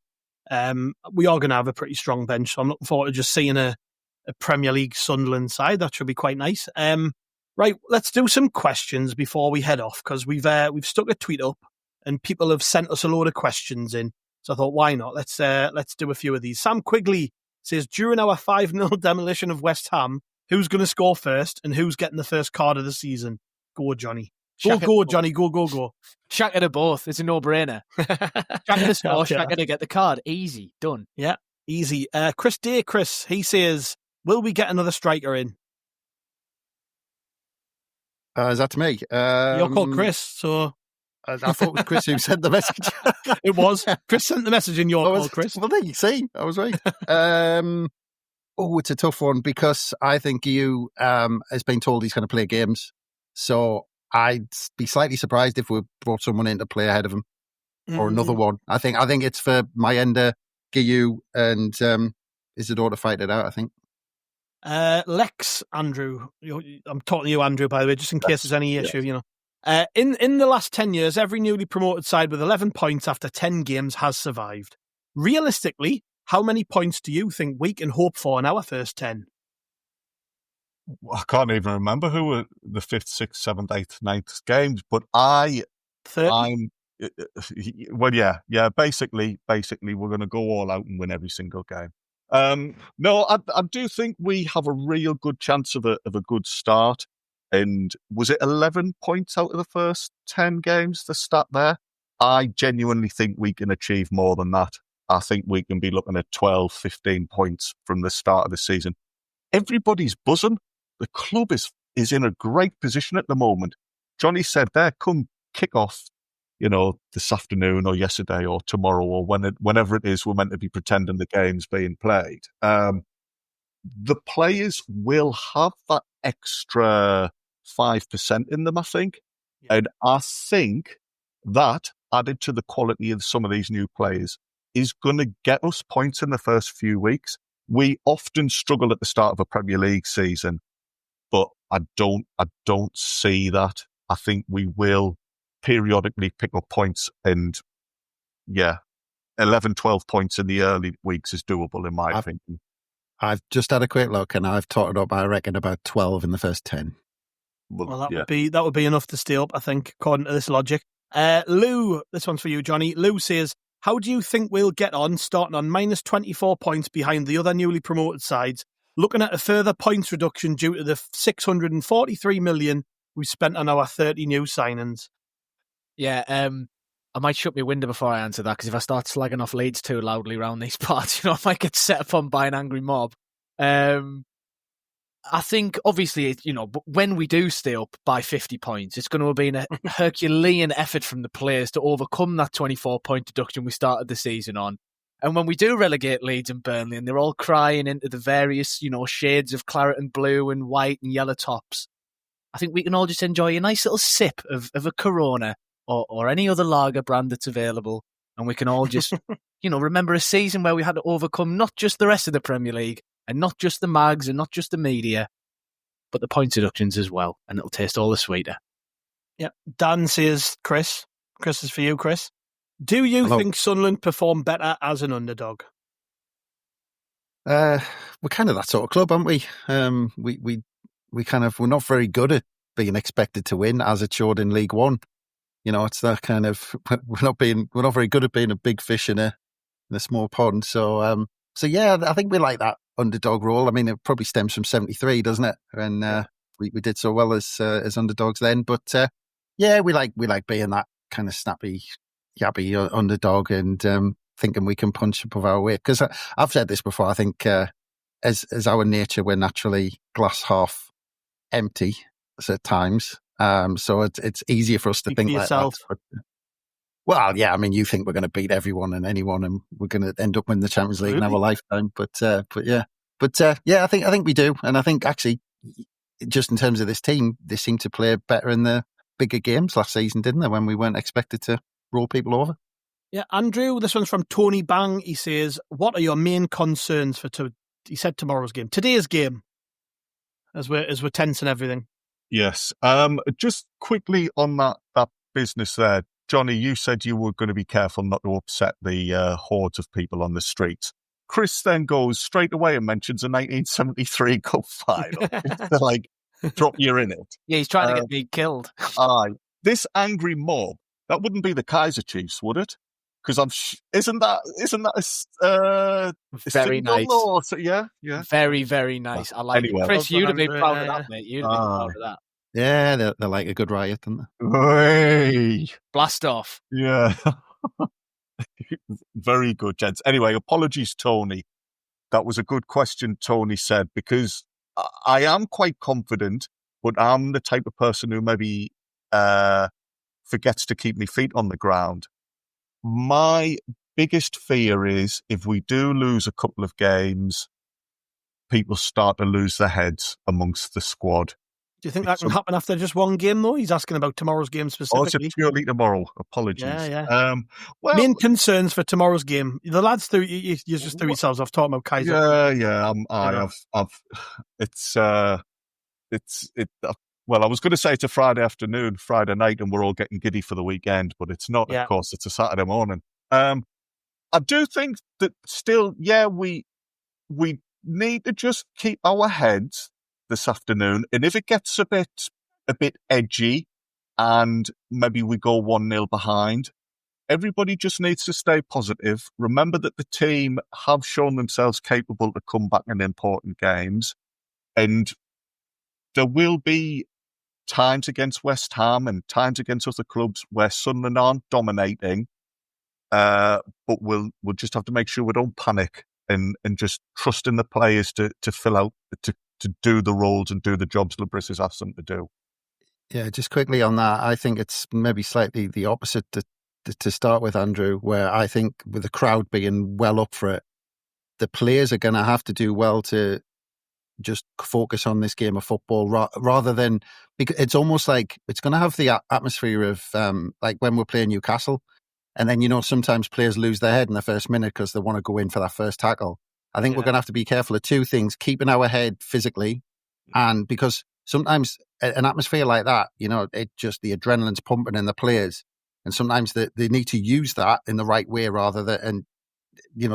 we are going to have a pretty strong bench. So I'm looking forward to just seeing a Premier League Sunderland side. That should be quite nice. Right, let's do some questions before we head off, because we've stuck a tweet up and people have sent us a load of questions in. So I thought, why not? Let's do a few of these. Sam Quigley says, during our 5-0 demolition of West Ham, who's going to score first and who's getting the first card of the season? Go, Johnny. Go, Johnny. Go. Shaka to both. It's a no-brainer. Shaka to score, Shaka to get the card. Easy. Done. Yeah, easy. Chris, he says, will we get another striker in? Is that to me? You're called Chris, so... I thought it was Chris who sent the message. It was. Chris sent the message in your call, Chris. Well, there you see. I was right. It's a tough one because I think you has been told he's going to play games. So I'd be slightly surprised if we brought someone in to play ahead of him or another one. I think it's for Mayenda, Guiu, and Isidore to fight it out, I think. Lex, Andrew. I'm talking to you, Andrew, by the way, just in case there's any issue, you know. In the last 10 years, every newly promoted side with 11 points after 10 games has survived. Realistically, how many points do you think we can hope for in our first 10? I can't even remember who were the 5th, 6th, 7th, 8th, 9th games, but I'm 30? Well, yeah. Basically, we're going to go all out and win every single game. No, I do think we have a real good chance of a good start. And was it 11 points out of the first 10 games, the stat there? I genuinely think we can achieve more than that. I think we can be looking at 12, 15 points from the start of the season. Everybody's buzzing. The club is in a great position at the moment. Johnny said there, come kick off, this afternoon or yesterday or tomorrow or whenever it is we're meant to be pretending the game's being played. The players will have that extra 5% in them, I think. Yeah. And I think that, added to the quality of some of these new players, is going to get us points in the first few weeks. We often struggle at the start of a Premier League season, but I don't see that. I think we will periodically pick up points, and 11, 12 points in the early weeks is doable in my opinion. I've just had a quick look and I've totted up, I reckon, about 12 in the first 10. Well, that would be enough to stay up, I think, according to this logic. Lou, this one's for you, Johnny. Lou says, how do you think we'll get on starting on minus 24 points behind the other newly promoted sides, looking at a further points reduction due to the 643 million we spent on our 30 new signings? Yeah, I might shut my window before I answer that, because if I start slagging off Leeds too loudly around these parts, I might get set upon by an angry mob. I think, obviously, when we do stay up by 50 points, it's going to have been a Herculean effort from the players to overcome that 24-point deduction we started the season on. And when we do relegate Leeds and Burnley, and they're all crying into the various, shades of claret and blue and white and yellow tops, I think we can all just enjoy a nice little sip of a Corona or any other lager brand that's available. And we can all just, remember a season where we had to overcome not just the rest of the Premier League and not just the mags and not just the media, but the point deductions as well. And it'll taste all the sweeter. Yeah. Dan says, Chris is for you, Chris. Do you think Sunderland perform better as an underdog? We're kind of that sort of club, aren't we? We're not very good at being expected to win, as it showed in League One. It's that kind of, we're not very good at being a big fish in a small pond. So yeah, I think we like that underdog role. I mean, it probably stems from 73, doesn't it? And we did so well as underdogs then. But we like being that kind of snappy, yabby underdog and thinking we can punch above our weight. Because I've said this before. I think as our nature, we're naturally glass half empty at times. So it's easier for us to think like that. But, well, yeah, I mean, you think we're going to beat everyone and anyone, and we're going to end up winning the Champions League in our lifetime. But I think we do, and I think actually just in terms of this team, they seem to play better in the bigger games last season, didn't they? When we weren't expected to roll people over. Yeah, Andrew, this one's from Tony Bang. He says, what are your main concerns for, he said tomorrow's game, today's game, as we're tense and everything? Yes. Just quickly on that business there, Johnny, you said you were going to be careful not to upset the hordes of people on the streets. Chris then goes straight away and mentions a 1973 Cup final. They're like, drop you in it. Yeah, he's trying to get me killed. Aye. This angry mob, that wouldn't be the Kaiser Chiefs, would it? Because isn't that a very nice? Law? So, yeah. Very, very nice. I like it. Chris, you'd have been proud of that, mate. You'd have been proud of that. Yeah, they're like a good riot, aren't they? Hey. Blast off. Yeah. Very good, gents. Anyway, apologies, Tony. That was a good question, Tony said, because I am quite confident, but I'm the type of person who maybe forgets to keep my feet on the ground. My biggest fear is if we do lose a couple of games, people start to lose their heads amongst the squad. Do you think that can happen after just one game, though? He's asking about tomorrow's game specifically. Oh, it's purely tomorrow. Apologies. Yeah. Well, main concerns for tomorrow's game. The lads threw you just threw yourselves off talking about Kaiser. Yeah. Well, I was going to say it's a Friday afternoon, Friday night, and we're all getting giddy for the weekend, but it's not. Yeah. Of course, it's a Saturday morning. I do think that still, we need to just keep our heads this afternoon, and if it gets a bit edgy and maybe we go 1-0 behind, everybody just needs to stay positive. Remember that the team have shown themselves capable to come back in important games, and there will be times against West Ham and times against other clubs where Sunderland aren't dominating, but we'll just have to make sure we don't panic and just trust in the players to fill out to do the roles and do the jobs Labris has asked them to do. Yeah, just quickly on that, I think it's maybe slightly the opposite to start with, Andrew, where I think with the crowd being well up for it, the players are going to have to do well to just focus on this game of football rather than, because it's almost like it's going to have the atmosphere of like when we're playing Newcastle, and then, sometimes players lose their head in the first minute because they want to go in for that first tackle. I think we're going to have to be careful of two things: keeping our head physically, and because sometimes an atmosphere like that, it just the adrenaline's pumping in the players, and sometimes they need to use that in the right way rather than,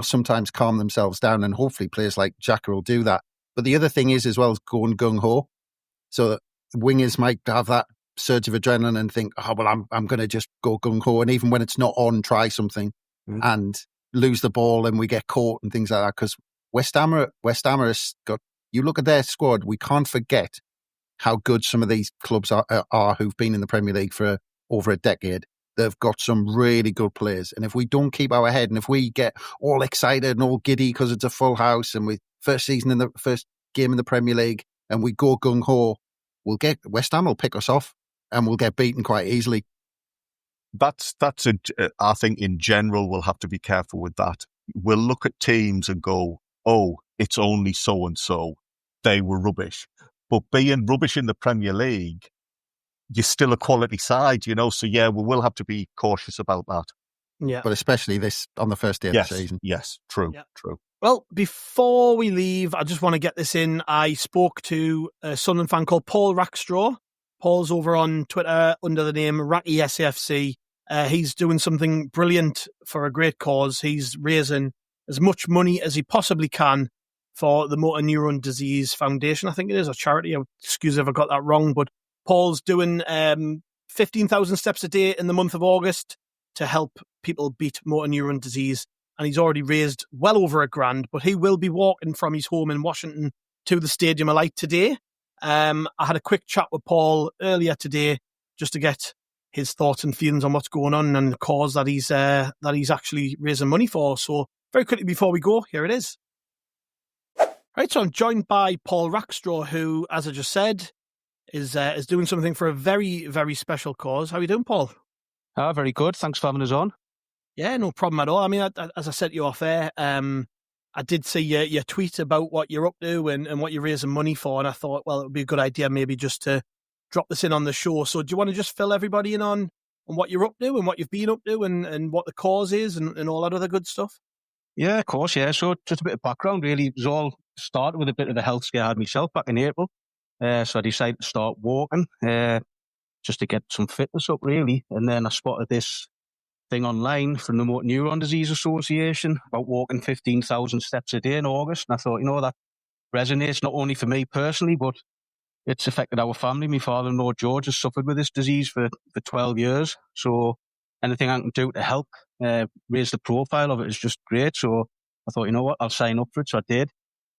sometimes calm themselves down, and hopefully players like Xhaka will do that. But the other thing is as well as going gung ho, so that wingers might have that surge of adrenaline and think, oh well, I'm going to just go gung ho, and even when it's not on, try something and lose the ball and we get caught and things like that. Because West Ham has got, you look at their squad, we can't forget how good some of these clubs are who've been in the Premier League for over a decade. They've got some really good players. And if we don't keep our head, and if we get all excited and all giddy because it's a full house and we first game in the Premier League and we go gung ho, West Ham will pick us off and we'll get beaten quite easily. I think in general, we'll have to be careful with that. We'll look at teams and go, oh, it's only so-and-so. They were rubbish. But being rubbish in the Premier League, you're still a quality side, So, we will have to be cautious about that. Yeah. But especially this on the first day of the season. Yes, true. Well, before we leave, I just want to get this in. I spoke to a Sunderland fan called Paul Rackstraw. Paul's over on Twitter under the name Racky SAFC. He's doing something brilliant for a great cause. He's raising as much money as he possibly can for the Motor Neuron Disease Foundation. I think it is a charity. Excuse if I got that wrong, but Paul's doing 15,000 steps a day in the month of August to help people beat motor neuron disease. And he's already raised well over $1,000, but he will be walking from his home in Washington to the Stadium of Light today. I had a quick chat with Paul earlier today just to get his thoughts and feelings on what's going on and the cause that he's actually raising money for. So very quickly before we go, here it is. Right, so I'm joined by Paul Rackstraw, who, as I just said, is doing something for a very, very special cause. How are you doing, Paul? Very good. Thanks for having us on. Yeah, no problem at all. I mean, as I said to you off air, I did see your tweet about what you're up to and what you're raising money for, and I thought, well, it would be a good idea maybe just to drop this in on the show. So do you want to just fill everybody in on what you're up to and what you've been up to and what the cause is and all that other good stuff? Yeah, of course, yeah. So just a bit of background, really. It was all started with a bit of a health scare I had myself back in April. So I decided to start walking just to get some fitness up, really. And then I spotted this thing online from the Motor Neuron Disease Association about walking 15,000 steps a day in August. And I thought, that resonates not only for me personally, but it's affected our family. My father-in-law, George, has suffered with this disease for 12 years. So anything I can do to help raise the profile of it is just great. So I thought, I'll sign up for it. So I did.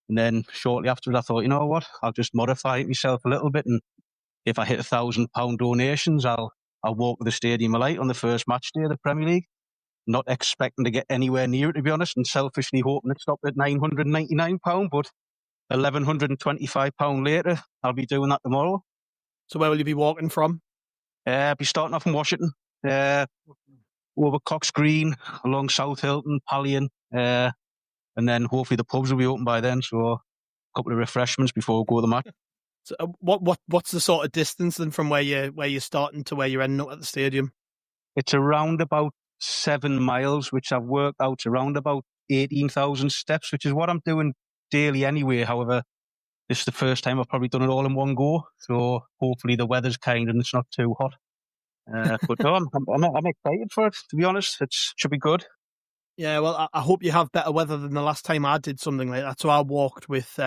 And then shortly after, I thought, I'll just modify it myself a little bit. And if I hit £1,000 donations, I'll walk to the Stadium of Light on the first match day of the Premier League. Not expecting to get anywhere near it, to be honest, and selfishly hoping it stopped at £999. But £1,125 later, I'll be doing that tomorrow. So where will you be walking from? I'll be starting off in Washington, over Cox Green, along South Hilton, Pallion, and then hopefully the pubs will be open by then. So a couple of refreshments before we go to the match. So what's the sort of distance then from where you're starting to where you're ending up at the stadium? It's around about 7 miles, which I've worked out around about 18,000 steps, which is what I'm doing daily anyway. However, this is the first time I've probably done it all in one go. So hopefully the weather's kind and it's not too hot. But no, I'm excited for it, to be honest. It should be good. Yeah, well, I hope you have better weather than the last time I did something like that. So I walked with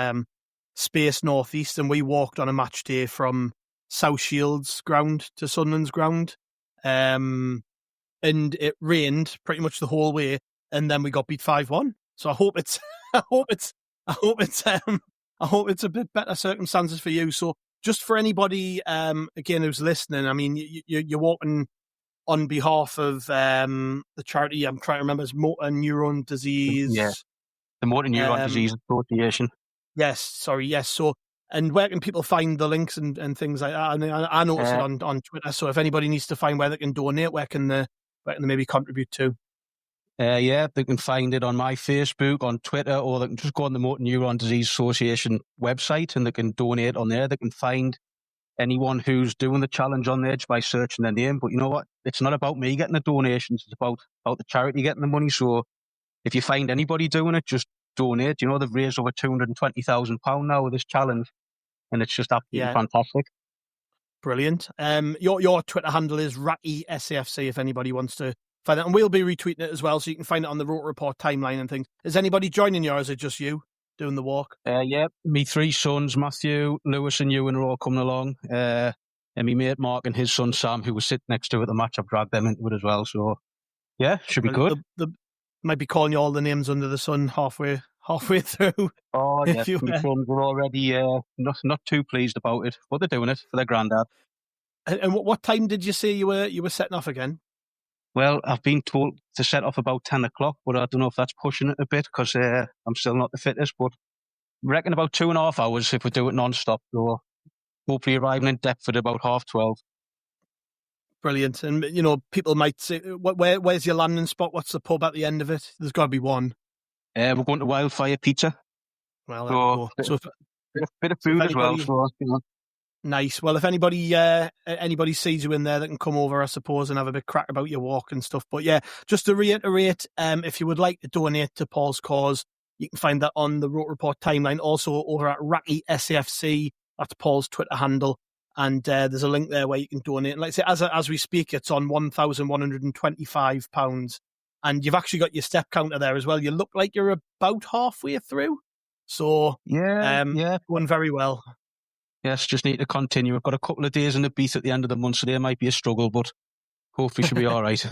Space Northeast, and we walked on a match day from South Shield's ground to Sunderland's ground. And it rained pretty much the whole way, and then we got beat 5-1. So I hope it's a bit better circumstances for you. So just for anybody again who's listening, I mean, you're walking on behalf of the charity. I'm trying to remember, it's Motor Neuron Disease. Yeah, the Motor Neuron Disease Association. Yes, sorry, yes. So, and where can people find the links and things like that? I noticed it on Twitter. So if anybody needs to find where they can donate, where can they maybe contribute to? Yeah, they can find it on my Facebook, on Twitter, or they can just go on the Motor Neuron Disease Association website and they can donate on there. They can find anyone who's doing the challenge on there just by searching their name. But you know what? It's not about me getting the donations. It's about the charity getting the money. So if you find anybody doing it, just donate. They've raised over £220,000 now with this challenge, and it's just absolutely fantastic. Brilliant. Your Twitter handle is RattySAFC if anybody wants to find it, and we'll be retweeting it as well, so you can find it on the Rotor Report timeline and things. Is anybody joining you, or is it just you doing the walk? Yeah, me 3 sons, Matthew, Lewis and Ewan, are all coming along. And my mate Mark and his son Sam, who was sitting next to it at the match, I've dragged them into it as well. So yeah, should be good. Might be calling you all the names under the sun halfway through. Oh yeah, my sons were already not too pleased about it, but they're doing it for their granddad. And what time did you say you were setting off again? Well, I've been told to set off about 10 o'clock, but I don't know if that's pushing it a bit because I'm still not the fittest, but I reckon about 2.5 hours if we do it non-stop. So hopefully arriving in Deptford about 12:30. Brilliant. And, people might say, where's your landing spot? What's the pub at the end of it? There's got to be one. We're going to Wildfire Pizza. Well, bit of food as well. So, Nice. Well, if anybody sees you in there, they can come over, I suppose, and have a bit crack about your walk and stuff. But yeah, just to reiterate, if you would like to donate to Paul's cause, you can find that on the Rotor Report timeline. Also over at RattySAFC, that's Paul's Twitter handle. And there's a link there where you can donate. And like I say, as we speak, it's on £1,125. And you've actually got your step counter there as well. You look like you're about halfway through. So, going very well. Yes, just need to continue. I've got a couple of days in the beat at the end of the month, so there might be a struggle, but hopefully should be all right.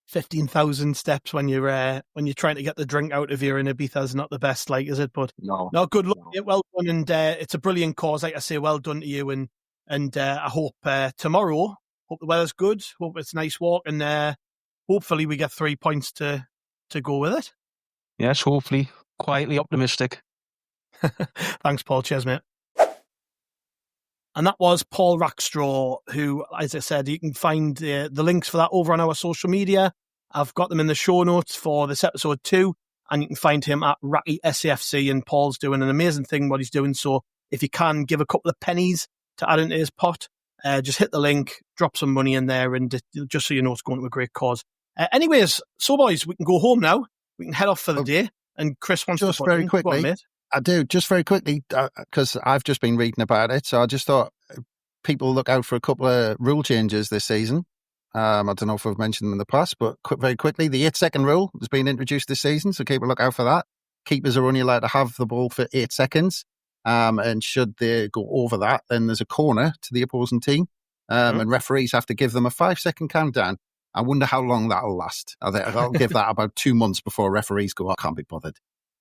15,000 steps when you're trying to get the drink out of your Ibiza is not the best, is it? But no, good luck. No. Well done, and it's a brilliant cause. Like I say, well done to you, and I hope tomorrow, hope the weather's good, hope it's a nice walk, and hopefully we get 3 points to go with it. Yes, hopefully. Quietly optimistic. Thanks, Paul. Cheers, mate. And that was Paul Rackstraw, who, as I said, you can find the links for that over on our social media. I've got them in the show notes for this episode 2 and you can find him at Ratty SAFC, and Paul's doing an amazing thing what he's doing. So if you can give a couple of pennies to add into his pot, just hit the link, drop some money in there, and just so you know it's going to a great cause. Anyways, so boys, we can go home now. We can head off for the day. And Chris wants just to very quickly. Mate. I do, just very quickly, because I've just been reading about it. So I just thought people look out for a couple of rule changes this season. I don't know if I've mentioned them in the past, but very quickly, the 8-second rule has been introduced this season, so keep a look out for that. Keepers are only allowed to have the ball for 8 seconds, and should they go over that, then there's a corner to the opposing team, and referees have to give them a 5-second countdown. I wonder how long that'll last. I'll give that about 2 months before referees go, I can't be bothered.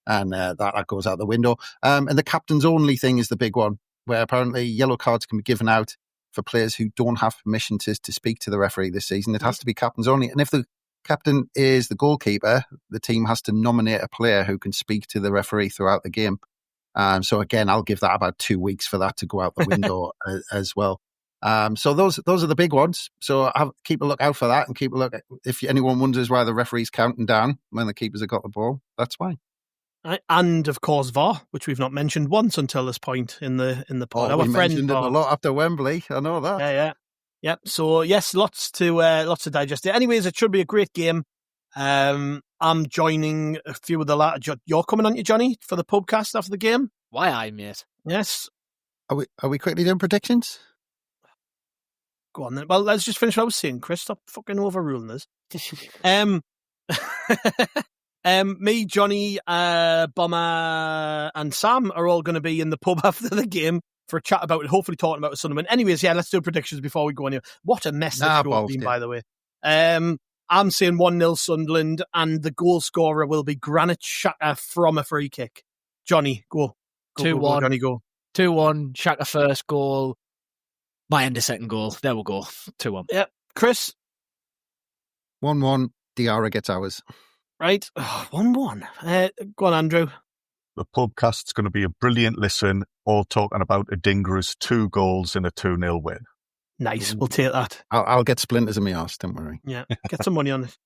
And that goes out the window. And the captain's only thing is the big one, where apparently yellow cards can be given out for players who don't have permission to speak to the referee this season. It has to be captains only. And if the captain is the goalkeeper, the team has to nominate a player who can speak to the referee throughout the game. So again, I'll give that about 2 weeks for that to go out the window as well. So those are the big ones. So keep a look out for that, and keep a look. If anyone wonders why the referee's counting down when the keepers have got the ball, that's why. And of course VAR, which we've not mentioned once until this point in the pod. We mentioned it a lot after Wembley. I know that. Yeah. So yes, lots to digest. Anyways, it should be a great game. I'm joining a few of the latter. You're coming, aren't you, Johnny, for the podcast after the game? Why, I mate? Yes. Are we quickly doing predictions? Go on then. Well, let's just finish what I was saying, Chris. Stop fucking overruling this. Me, Johnny, Bomber, and Sam are all going to be in the pub after the game for a chat about it, hopefully talking about Sunderland. Anyways, yeah, let's do predictions before we go on here. What a mess this show has been, by the way. I'm saying 1-0 Sunderland, and the goal scorer will be Granit Xhaka from a free kick. Johnny, go. 2-1. Johnny, go. 2-1, Xhaka first goal. My end of second goal. There we'll go. 2-1. Yeah. Chris? 1-1, Diarra gets ours. Right. 1-1. Go on, Andrew. The podcast's going to be a brilliant listen, all talking about Adingra's 2 goals in a 2-0 win. Nice. We'll take that. I'll get splinters in my arse, don't worry. Yeah. Get some money on it.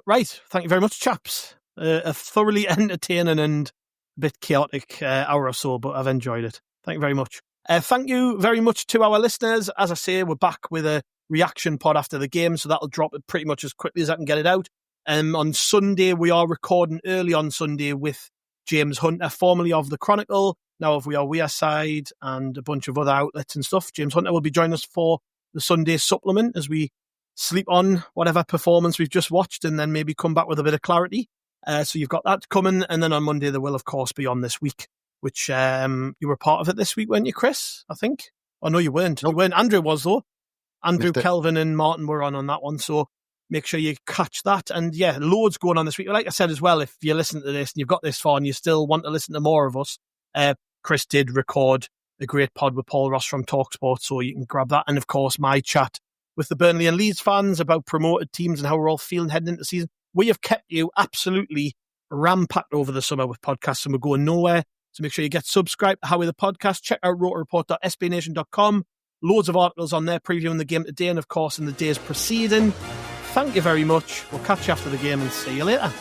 Right. Thank you very much, chaps. A thoroughly entertaining and a bit chaotic hour or so, but I've enjoyed it. Thank you very much. Thank you very much to our listeners. As I say, we're back with a reaction pod after the game, so that'll drop it pretty much as quickly as I can get it out. On Sunday, we are recording early on Sunday with James Hunter, formerly of The Chronicle, now of We Are Wearside, and a bunch of other outlets and stuff. James Hunter will be joining us for the Sunday supplement as we sleep on whatever performance we've just watched and then maybe come back with a bit of clarity. So you've got that coming. And then on Monday, there will, of course, be On This Week, which you were part of it this week, weren't you, Chris? I think. Oh, no, you weren't. Nope. You weren't. Andrew was, though. Andrew, Kelvin and Martin were on that one. So make sure you catch that. And yeah, loads going on this week. Like I said as well, if you listen to this and you've got this far and you still want to listen to more of us, Chris did record a great pod with Paul Ross from TalkSport, so you can grab that. And of course, my chat with the Burnley and Leeds fans about promoted teams and how we're all feeling heading into the season. We have kept you absolutely ram-packed over the summer with podcasts and we're going nowhere. So make sure you get subscribed to Howie the Podcast. Check out rotoreport.sbnation.com. Loads of articles on there previewing the game today and, of course, in the days preceding. Thank you very much. We'll catch you after the game and see you later.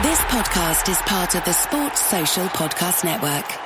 This podcast is part of the Sports Social Podcast Network.